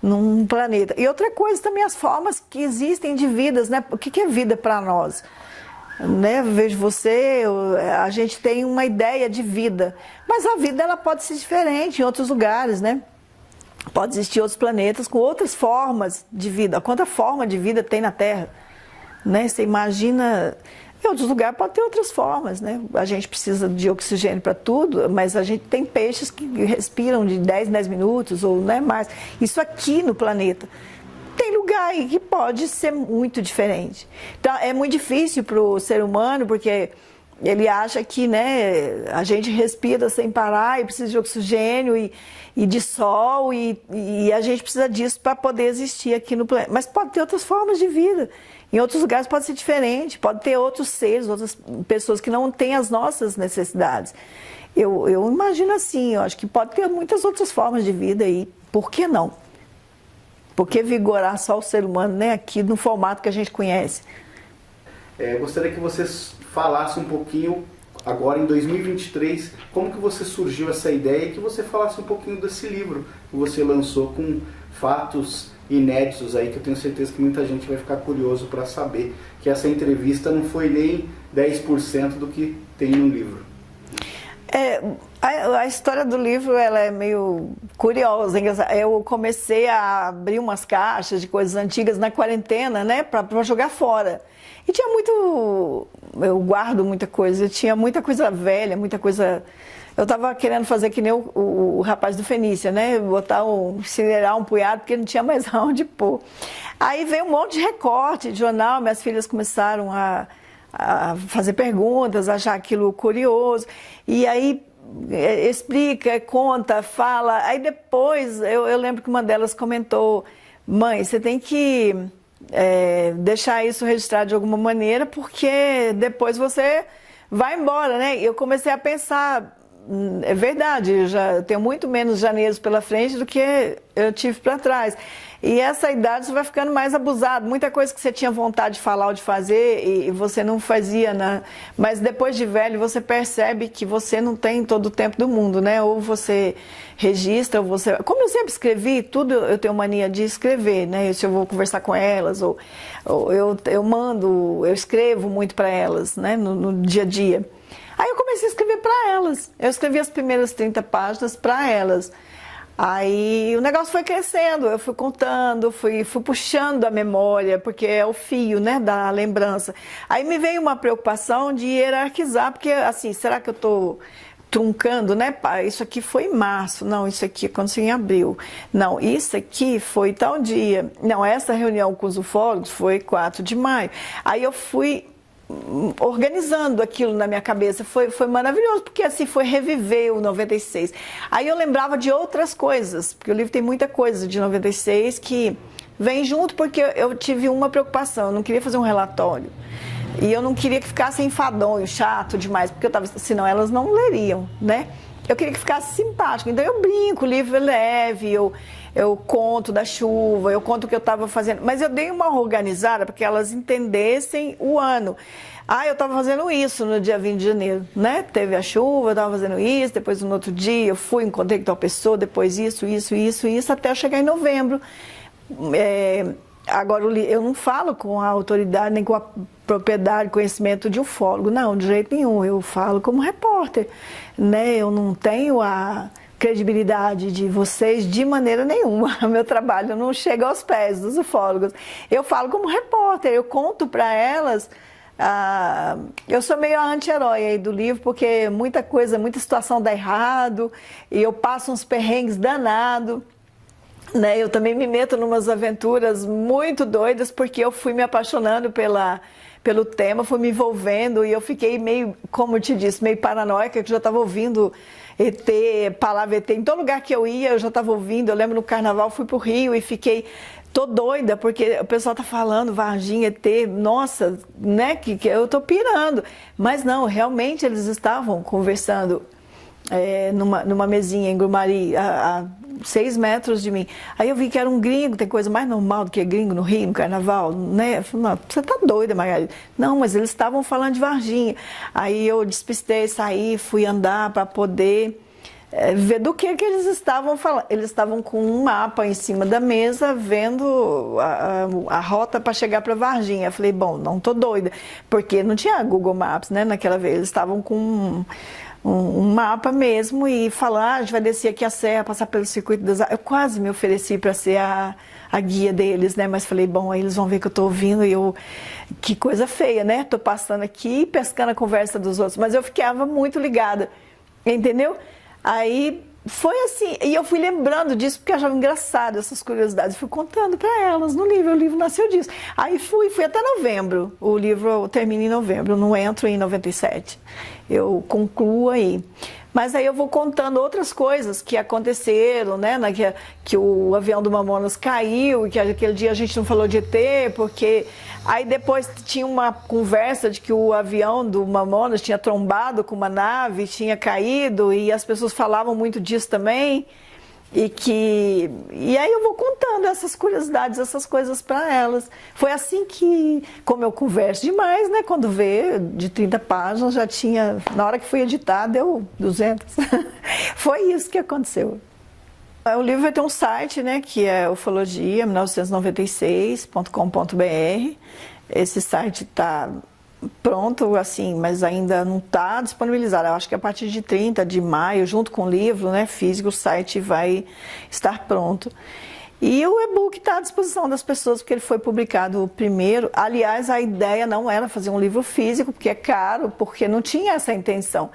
num planeta? E outra coisa também, as formas que existem de vidas, né? O que é vida para nós? Né? Vejo você, a gente tem uma ideia de vida, mas a vida ela pode ser diferente em outros lugares, né? Pode existir outros planetas com outras formas de vida. Quanta forma de vida tem na Terra, né? Você imagina, em outros lugares pode ter outras formas, né? A gente precisa de oxigênio para tudo, mas a gente tem peixes que respiram de 10 em 10 minutos ou não é mais. Isso aqui no planeta. Tem lugar aí que pode ser muito diferente. Então, é muito difícil para o ser humano, porque ele acha que, né, a gente respira sem parar e precisa de oxigênio e de sol e a gente precisa disso para poder existir aqui no planeta. Mas pode ter outras formas de vida. Em outros lugares pode ser diferente, pode ter outros seres, outras pessoas que não têm as nossas necessidades. Eu imagino assim, eu acho que pode ter muitas outras formas de vida aí. Por que não? Por que vigorar só o ser humano, né, aqui no formato que a gente conhece? Gostaria que você falasse um pouquinho, agora em 2023, como que você surgiu essa ideia e que você falasse um pouquinho desse livro que você lançou com fatos inéditos aí, que eu tenho certeza que muita gente vai ficar curioso para saber, que essa entrevista não foi nem 10% do que tem no livro. A história do livro ela é meio curiosa, engraçada. Eu comecei a abrir umas caixas de coisas antigas na quarentena, né, para jogar fora. E tinha muito, eu guardo muita coisa, tinha muita coisa velha, muita coisa. Eu estava querendo fazer que nem o rapaz do Fenícia, né, incinerar um punhado porque não tinha mais aonde pôr. Aí veio um monte de recorte de jornal, minhas filhas começaram a fazer perguntas, a achar aquilo curioso, e aí explica, conta, fala. Aí depois, eu lembro que uma delas comentou: mãe, você tem que deixar isso registrado de alguma maneira, porque depois você vai embora, né? Eu comecei a pensar, é verdade, eu tenho muito menos janeiros pela frente do que eu tive para trás. E essa idade você vai ficando mais abusado. Muita coisa que você tinha vontade de falar ou de fazer e você não fazia, né? Mas depois de velho você percebe que você não tem todo o tempo do mundo, né? Ou você registra, ou você... Como eu sempre escrevi, tudo eu tenho mania de escrever, né? Se eu vou conversar com elas, ou eu escrevo muito para elas, né? No dia a dia. Aí eu comecei a escrever para elas. Eu escrevi as primeiras 30 páginas para elas. Aí o negócio foi crescendo, eu fui contando, fui puxando a memória, porque é o fio, né, da lembrança. Aí me veio uma preocupação de hierarquizar, porque assim, será que eu estou truncando, né? Isso aqui foi em março, não, isso aqui aconteceu em abril, não, isso aqui foi tal dia, não, essa reunião com os ufólogos foi 4 de maio. Aí eu fui organizando aquilo na minha cabeça, foi maravilhoso, porque assim foi reviver o 96. Aí eu lembrava de outras coisas, porque o livro tem muita coisa de 96 que vem junto, porque eu tive uma preocupação, eu não queria fazer um relatório, e eu não queria que ficasse enfadonho, chato demais, porque senão elas não leriam, né? Eu queria que ficasse simpático, então eu brinco, o livro é leve, eu conto da chuva, eu conto o que eu estava fazendo, mas eu dei uma organizada para que elas entendessem o ano. Eu estava fazendo isso no dia 20 de janeiro, né? Teve a chuva, eu estava fazendo isso, depois no outro dia eu fui, encontrei com tal pessoa, depois isso, até eu chegar em novembro. Agora, eu não falo com a autoridade, nem com a propriedade, conhecimento de ufólogo, não, de jeito nenhum. Eu falo como repórter, né? Eu não tenho a credibilidade de vocês de maneira nenhuma. O meu trabalho não chega aos pés dos ufólogos. Eu falo como repórter, eu conto para elas. Eu sou meio a anti-herói aí do livro, porque muita coisa, muita situação dá errado, e eu passo uns perrengues danados. Né, eu também me meto em umas aventuras muito doidas, porque eu fui me apaixonando pelo tema, fui me envolvendo e eu fiquei meio, como eu te disse, meio paranoica, que já estava ouvindo ET, palavra ET, em todo lugar que eu ia eu já estava ouvindo. Eu lembro no carnaval, fui pro Rio e fiquei, tô doida, porque o pessoal tá falando Varginha, ET, nossa, né, que eu tô pirando. Mas não, realmente eles estavam conversando numa mesinha em Grumari, a 6 metros de mim. Aí eu vi que era um gringo, tem coisa mais normal do que gringo no Rio, no carnaval, né? Eu falei, não, você tá doida, Margarida. Não, mas eles estavam falando de Varginha. Aí eu despistei, saí, fui andar para poder ver do que eles estavam falando. Eles estavam com um mapa em cima da mesa, vendo a rota para chegar para Varginha. Eu falei, bom, não tô doida, porque não tinha Google Maps, né, naquela vez. Eles estavam com um mapa mesmo e falar, a gente vai descer aqui a serra, passar pelo circuito das águas. Eu quase me ofereci para ser a guia deles, né? Mas falei, bom, aí eles vão ver que eu tô ouvindo e eu... Que coisa feia, né? Tô passando aqui pescando a conversa dos outros. Mas eu ficava muito ligada, entendeu? Aí foi assim, e eu fui lembrando disso porque eu achava engraçado essas curiosidades. Fui contando para elas no livro, o livro nasceu disso. Aí fui até novembro, o livro termina em novembro, eu não entro em 97. Eu concluo aí. Mas aí eu vou contando outras coisas que aconteceram, né? Que o avião do Mamonas caiu, e que aquele dia a gente não falou de ET, porque aí depois tinha uma conversa de que o avião do Mamonas tinha trombado com uma nave, tinha caído, e as pessoas falavam muito disso também. E aí eu vou contando essas curiosidades, essas coisas para elas. Foi assim que, como eu converso demais, né? Quando vê, de 30 páginas, já tinha, na hora que fui editar, deu 200. Foi isso que aconteceu. O livro vai ter um site, né? Que é ufologia1996.com.br. Esse site está pronto, assim, mas ainda não está disponibilizado. Eu acho que a partir de 30 de maio, junto com o livro, né, físico, o site vai estar pronto. E o e-book está à disposição das pessoas, porque ele foi publicado primeiro. Aliás, a ideia não era fazer um livro físico, porque é caro, porque não tinha essa intenção.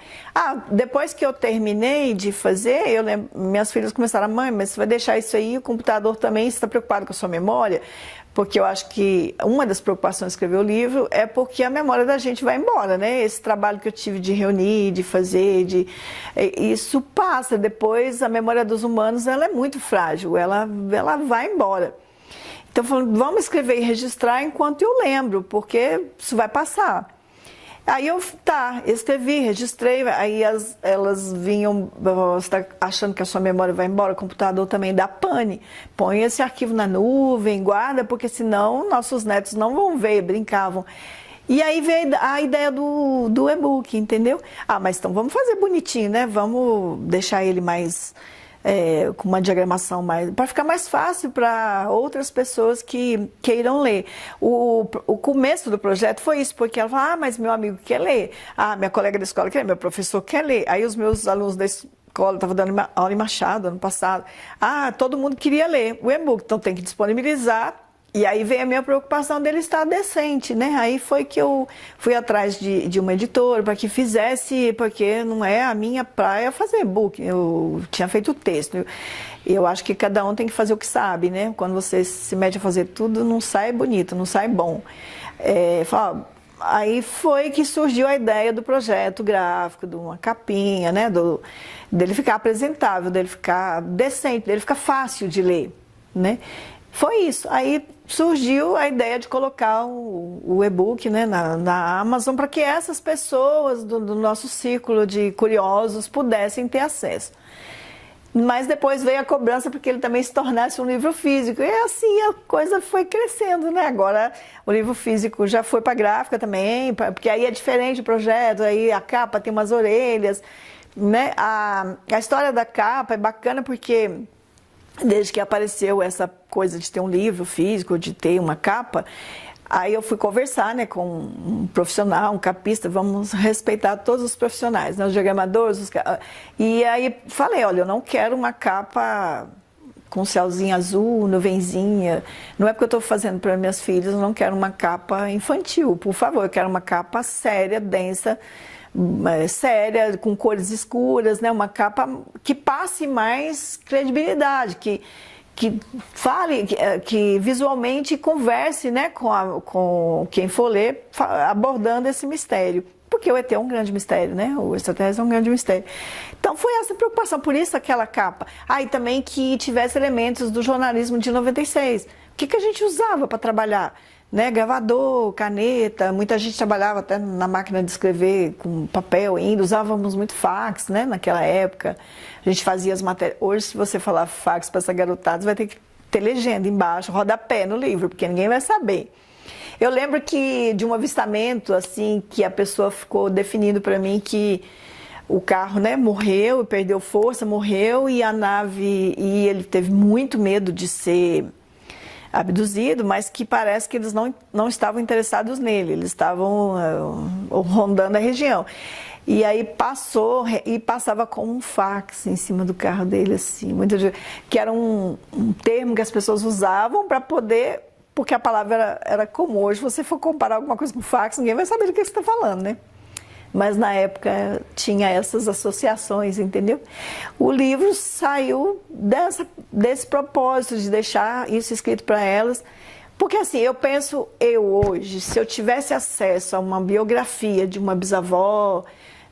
Depois que eu terminei de fazer, eu lembro, minhas filhas começaram, mãe, mas você vai deixar isso aí, o computador também, você está preocupado com a sua memória? Porque eu acho que uma das preocupações de escrever o livro é porque a memória da gente vai embora, né? Esse trabalho que eu tive de reunir, de fazer, isso passa. Depois, a memória dos humanos, ela é muito frágil, ela vai embora. Então, falando, vamos escrever e registrar enquanto eu lembro, porque isso vai passar. Aí eu, escrevi, registrei, aí elas vinham, você está achando que a sua memória vai embora, o computador também dá pane. Põe esse arquivo na nuvem, guarda, porque senão nossos netos não vão ver, brincavam. E aí veio a ideia do e-book, entendeu? Mas então vamos fazer bonitinho, né? Vamos deixar ele mais... com uma diagramação mais, para ficar mais fácil para outras pessoas que queiram ler. O começo do projeto foi isso, porque ela falou, mas meu amigo quer ler, minha colega da escola quer ler, meu professor quer ler. Aí os meus alunos da escola, estavam dando aula em Machado ano passado, todo mundo queria ler o e-book, então tem que disponibilizar. E aí veio a minha preocupação dele estar decente, né? Aí foi que eu fui atrás de uma editora para que fizesse, porque não é a minha praia fazer e-book. Eu tinha feito o texto. Eu acho que cada um tem que fazer o que sabe, né? Quando você se mete a fazer tudo, não sai bonito, não sai bom. Aí foi que surgiu a ideia do projeto gráfico, de uma capinha, né? Dele ficar apresentável, dele ficar decente, dele ficar fácil de ler, né? Foi isso. Aí surgiu a ideia de colocar o e-book, né, na Amazon, para que essas pessoas do nosso círculo de curiosos pudessem ter acesso. Mas depois veio a cobrança para que ele também se tornasse um livro físico. E assim a coisa foi crescendo, né? Agora o livro físico já foi para a gráfica também, porque aí é diferente o projeto, aí a capa tem umas orelhas, né? A história da capa é bacana porque... desde que apareceu essa coisa de ter um livro físico, de ter uma capa, aí eu fui conversar, né, com um profissional, um capista, vamos respeitar todos os profissionais, né, os diagramadores, e aí falei, olha, eu não quero uma capa com céuzinho azul, nuvenzinha, não é porque eu estou fazendo para minhas filhas, eu não quero uma capa infantil, por favor, eu quero uma capa séria, densa, séria, com cores escuras, né? Uma capa que passe mais credibilidade, que fale, que visualmente converse, né, com quem for ler, abordando esse mistério. Porque o ET é um grande mistério, né? O extraterrestre é um grande mistério. Então foi essa preocupação, por isso aquela capa. E também que tivesse elementos do jornalismo de 96. O que a gente usava para trabalhar? Né, gravador, caneta, muita gente trabalhava até na máquina de escrever com papel ainda, usávamos muito fax, né, naquela época. A gente fazia as matérias. Hoje, se você falar fax para essa garotada, você vai ter que ter legenda embaixo, rodapé no livro, porque ninguém vai saber. Eu lembro que de um avistamento, assim, que a pessoa ficou definindo para mim que o carro, né, morreu, perdeu força, morreu, e a nave, e ele teve muito medo de ser abduzido, mas que parece que eles não estavam interessados nele, eles estavam rondando a região. E aí passava com um fax em cima do carro dele, assim, que era um termo que as pessoas usavam para poder, porque a palavra era comum. Hoje, se você for comparar alguma coisa com fax, ninguém vai saber do que você está falando, né? Mas na época tinha essas associações, entendeu? O livro saiu desse propósito de deixar isso escrito para elas, porque assim, eu penso, hoje, se eu tivesse acesso a uma biografia de uma bisavó,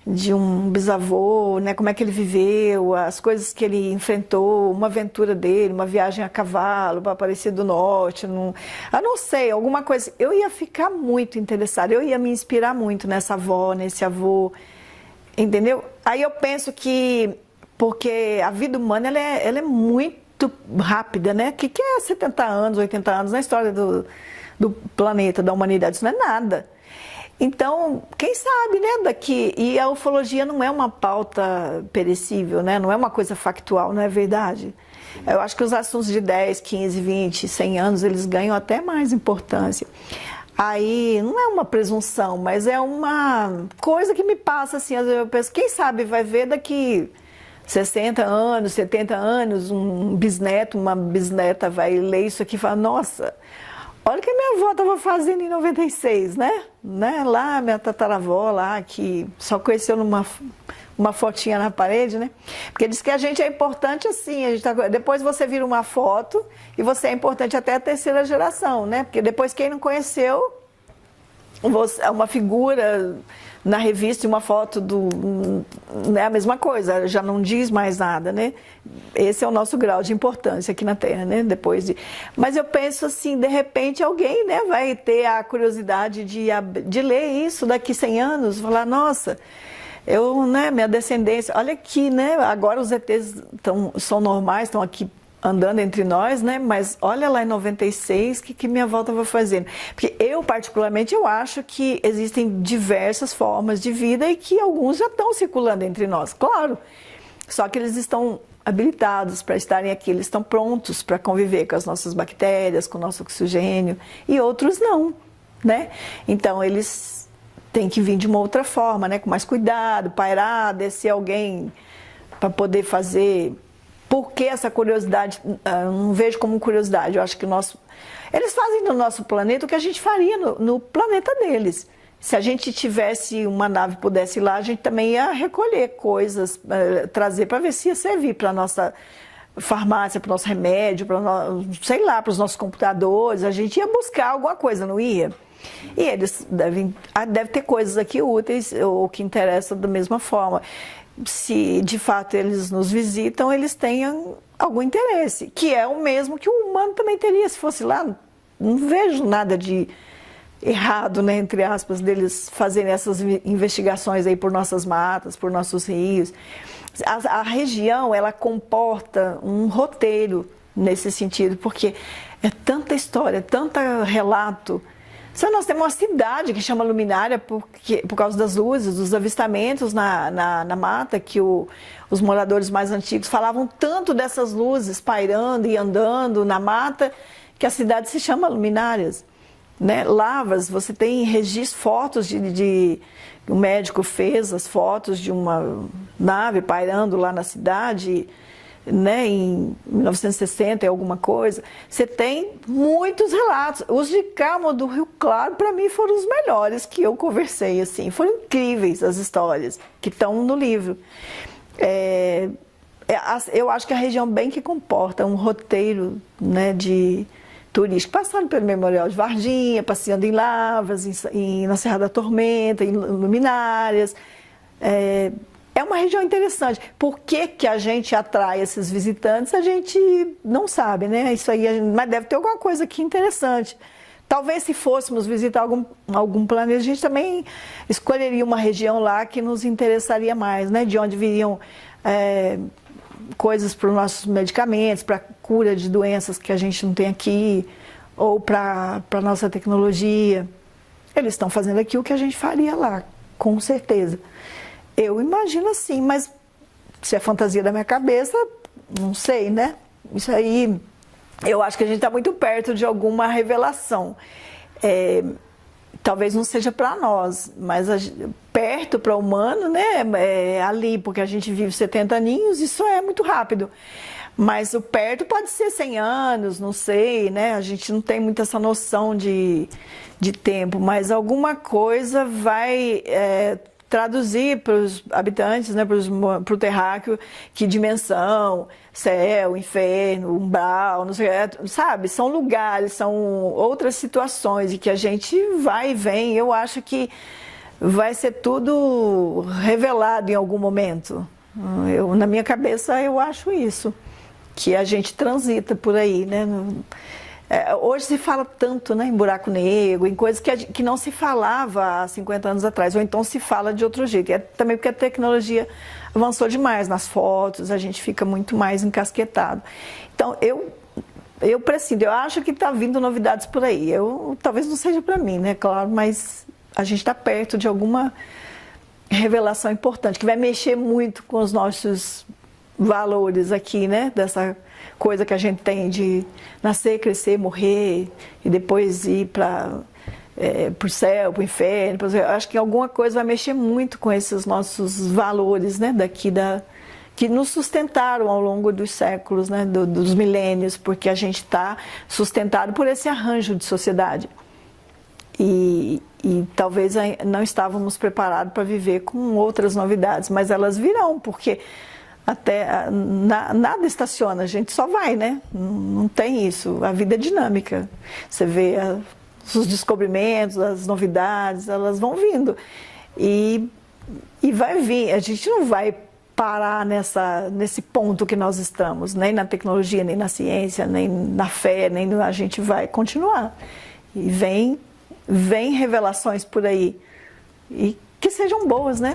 de um bisavô, né, como é que ele viveu, as coisas que ele enfrentou, uma aventura dele, uma viagem a cavalo para Aparecida do Norte, eu não sei, alguma coisa, eu ia ficar muito interessada, eu ia me inspirar muito nessa avó, nesse avô, entendeu? Aí eu penso que, porque a vida humana, ela é muito rápida, né? O que é 70 anos, 80 anos na história do planeta, da humanidade? Isso não é nada. Então, quem sabe, né, daqui... E a ufologia não é uma pauta perecível, né? Não é uma coisa factual, não é verdade? Eu acho que os assuntos de 10, 15, 20, 100 anos, eles ganham até mais importância. Aí, não é uma presunção, mas é uma coisa que me passa, assim, às vezes eu penso, quem sabe vai ver daqui 60 anos, 70 anos, um bisneto, uma bisneta vai ler isso aqui e falar, nossa... Olha o que a minha avó estava fazendo em 96, né? Lá, minha tataravó lá, que só conheceu uma fotinha na parede, né? Porque diz que a gente é importante assim, depois você vira uma foto e você é importante até a terceira geração, né? Porque depois quem não conheceu, uma figura na revista, uma foto é a mesma coisa, já não diz mais nada, né? Esse é o nosso grau de importância aqui na Terra, né? Mas eu penso assim, de repente alguém, né, vai ter a curiosidade de ler isso daqui 100 anos, falar, nossa, né, minha descendência, olha aqui, né? Agora os ETs são normais, estão aqui andando entre nós, né? Mas olha lá em 96, o que minha avó estava fazendo. Porque eu, particularmente, eu acho que existem diversas formas de vida e que alguns já estão circulando entre nós, claro. Só que eles estão habilitados para estarem aqui, eles estão prontos para conviver com as nossas bactérias, com o nosso oxigênio, e outros não, né? Então, eles têm que vir de uma outra forma, né? Com mais cuidado, pairar, descer alguém para poder fazer... Por que essa curiosidade? Eu não vejo como curiosidade. Eu acho que eles fazem no nosso planeta o que a gente faria no planeta deles. Se a gente tivesse uma nave e pudesse ir lá, a gente também ia recolher coisas, trazer para ver se ia servir para a nossa farmácia, para o nosso remédio, sei lá, para os nossos computadores. A gente ia buscar alguma coisa, não ia? E eles devem ter coisas aqui úteis ou que interessam da mesma forma. Se de fato eles nos visitam, eles tenham algum interesse, que é o mesmo que o humano também teria se fosse lá. Não vejo nada de errado, né, entre aspas, deles fazerem essas investigações aí por nossas matas, por nossos rios. A região, ela comporta um roteiro nesse sentido, porque é tanta história, tanto relato, Então, nós temos uma cidade que chama Luminária por causa das luzes, dos avistamentos na mata, que os moradores mais antigos falavam tanto dessas luzes pairando e andando na mata, que a cidade se chama Luminárias. Né? Lavras, você tem registros, fotos o médico fez as fotos de uma nave pairando lá na cidade, né, em 1960 e alguma coisa. Você tem muitos relatos. Os de Carmo do Rio Claro, para mim, foram os melhores que eu conversei, assim. Foram incríveis as histórias que estão no livro. Eu acho que a região bem que comporta um roteiro, né, de turístico, passando pelo Memorial de Varginha, passeando em Lavras, na Serra da Tormenta, em Luminárias. É uma região interessante. Por que a gente atrai esses visitantes, a gente não sabe, né? Isso aí, mas deve ter alguma coisa aqui interessante. Talvez se fôssemos visitar algum planeta, a gente também escolheria uma região lá que nos interessaria mais, né? De onde viriam coisas para os nossos medicamentos, para a cura de doenças que a gente não tem aqui, ou para a nossa tecnologia. Eles estão fazendo aqui o que a gente faria lá, com certeza. Eu imagino assim, mas se é fantasia da minha cabeça, não sei, né? Isso aí, eu acho que a gente está muito perto de alguma revelação. Talvez não seja para nós, mas perto para o humano, né? Ali, porque a gente vive 70 aninhos, isso é muito rápido. Mas o perto pode ser 100 anos, não sei, né? A gente não tem muito essa noção de tempo, mas alguma coisa vai traduzir para os habitantes, né, para o terráqueo, que dimensão, céu, inferno, umbral, não sei, sabe? São lugares, são outras situações e que a gente vai e vem. Eu acho que vai ser tudo revelado em algum momento. Na minha cabeça, eu acho isso, que a gente transita por aí, né? Hoje se fala tanto, né, em buraco negro, em coisas que não se falava há 50 anos atrás, ou então se fala de outro jeito. Também porque a tecnologia avançou demais nas fotos, a gente fica muito mais encasquetado. Então, eu prescindo, eu acho que está vindo novidades por aí. Talvez não seja para mim, né, claro, mas a gente está perto de alguma revelação importante, que vai mexer muito com os nossos valores aqui, né, dessa coisa que a gente tem de nascer, crescer, morrer e depois ir para o céu, para o inferno. Acho que alguma coisa vai mexer muito com esses nossos valores, né, que nos sustentaram ao longo dos séculos, né, dos milênios, porque a gente está sustentado por esse arranjo de sociedade. E talvez não estávamos preparados para viver com outras novidades, mas elas virão, porque nada estaciona, a gente só vai, né? Não tem isso, a vida é dinâmica. Você vê os descobrimentos, as novidades, elas vão vindo. E vai vir, a gente não vai parar nesse ponto que nós estamos, nem na tecnologia, nem na ciência, nem na fé, a gente vai continuar. E vem revelações por aí, e que sejam boas, né?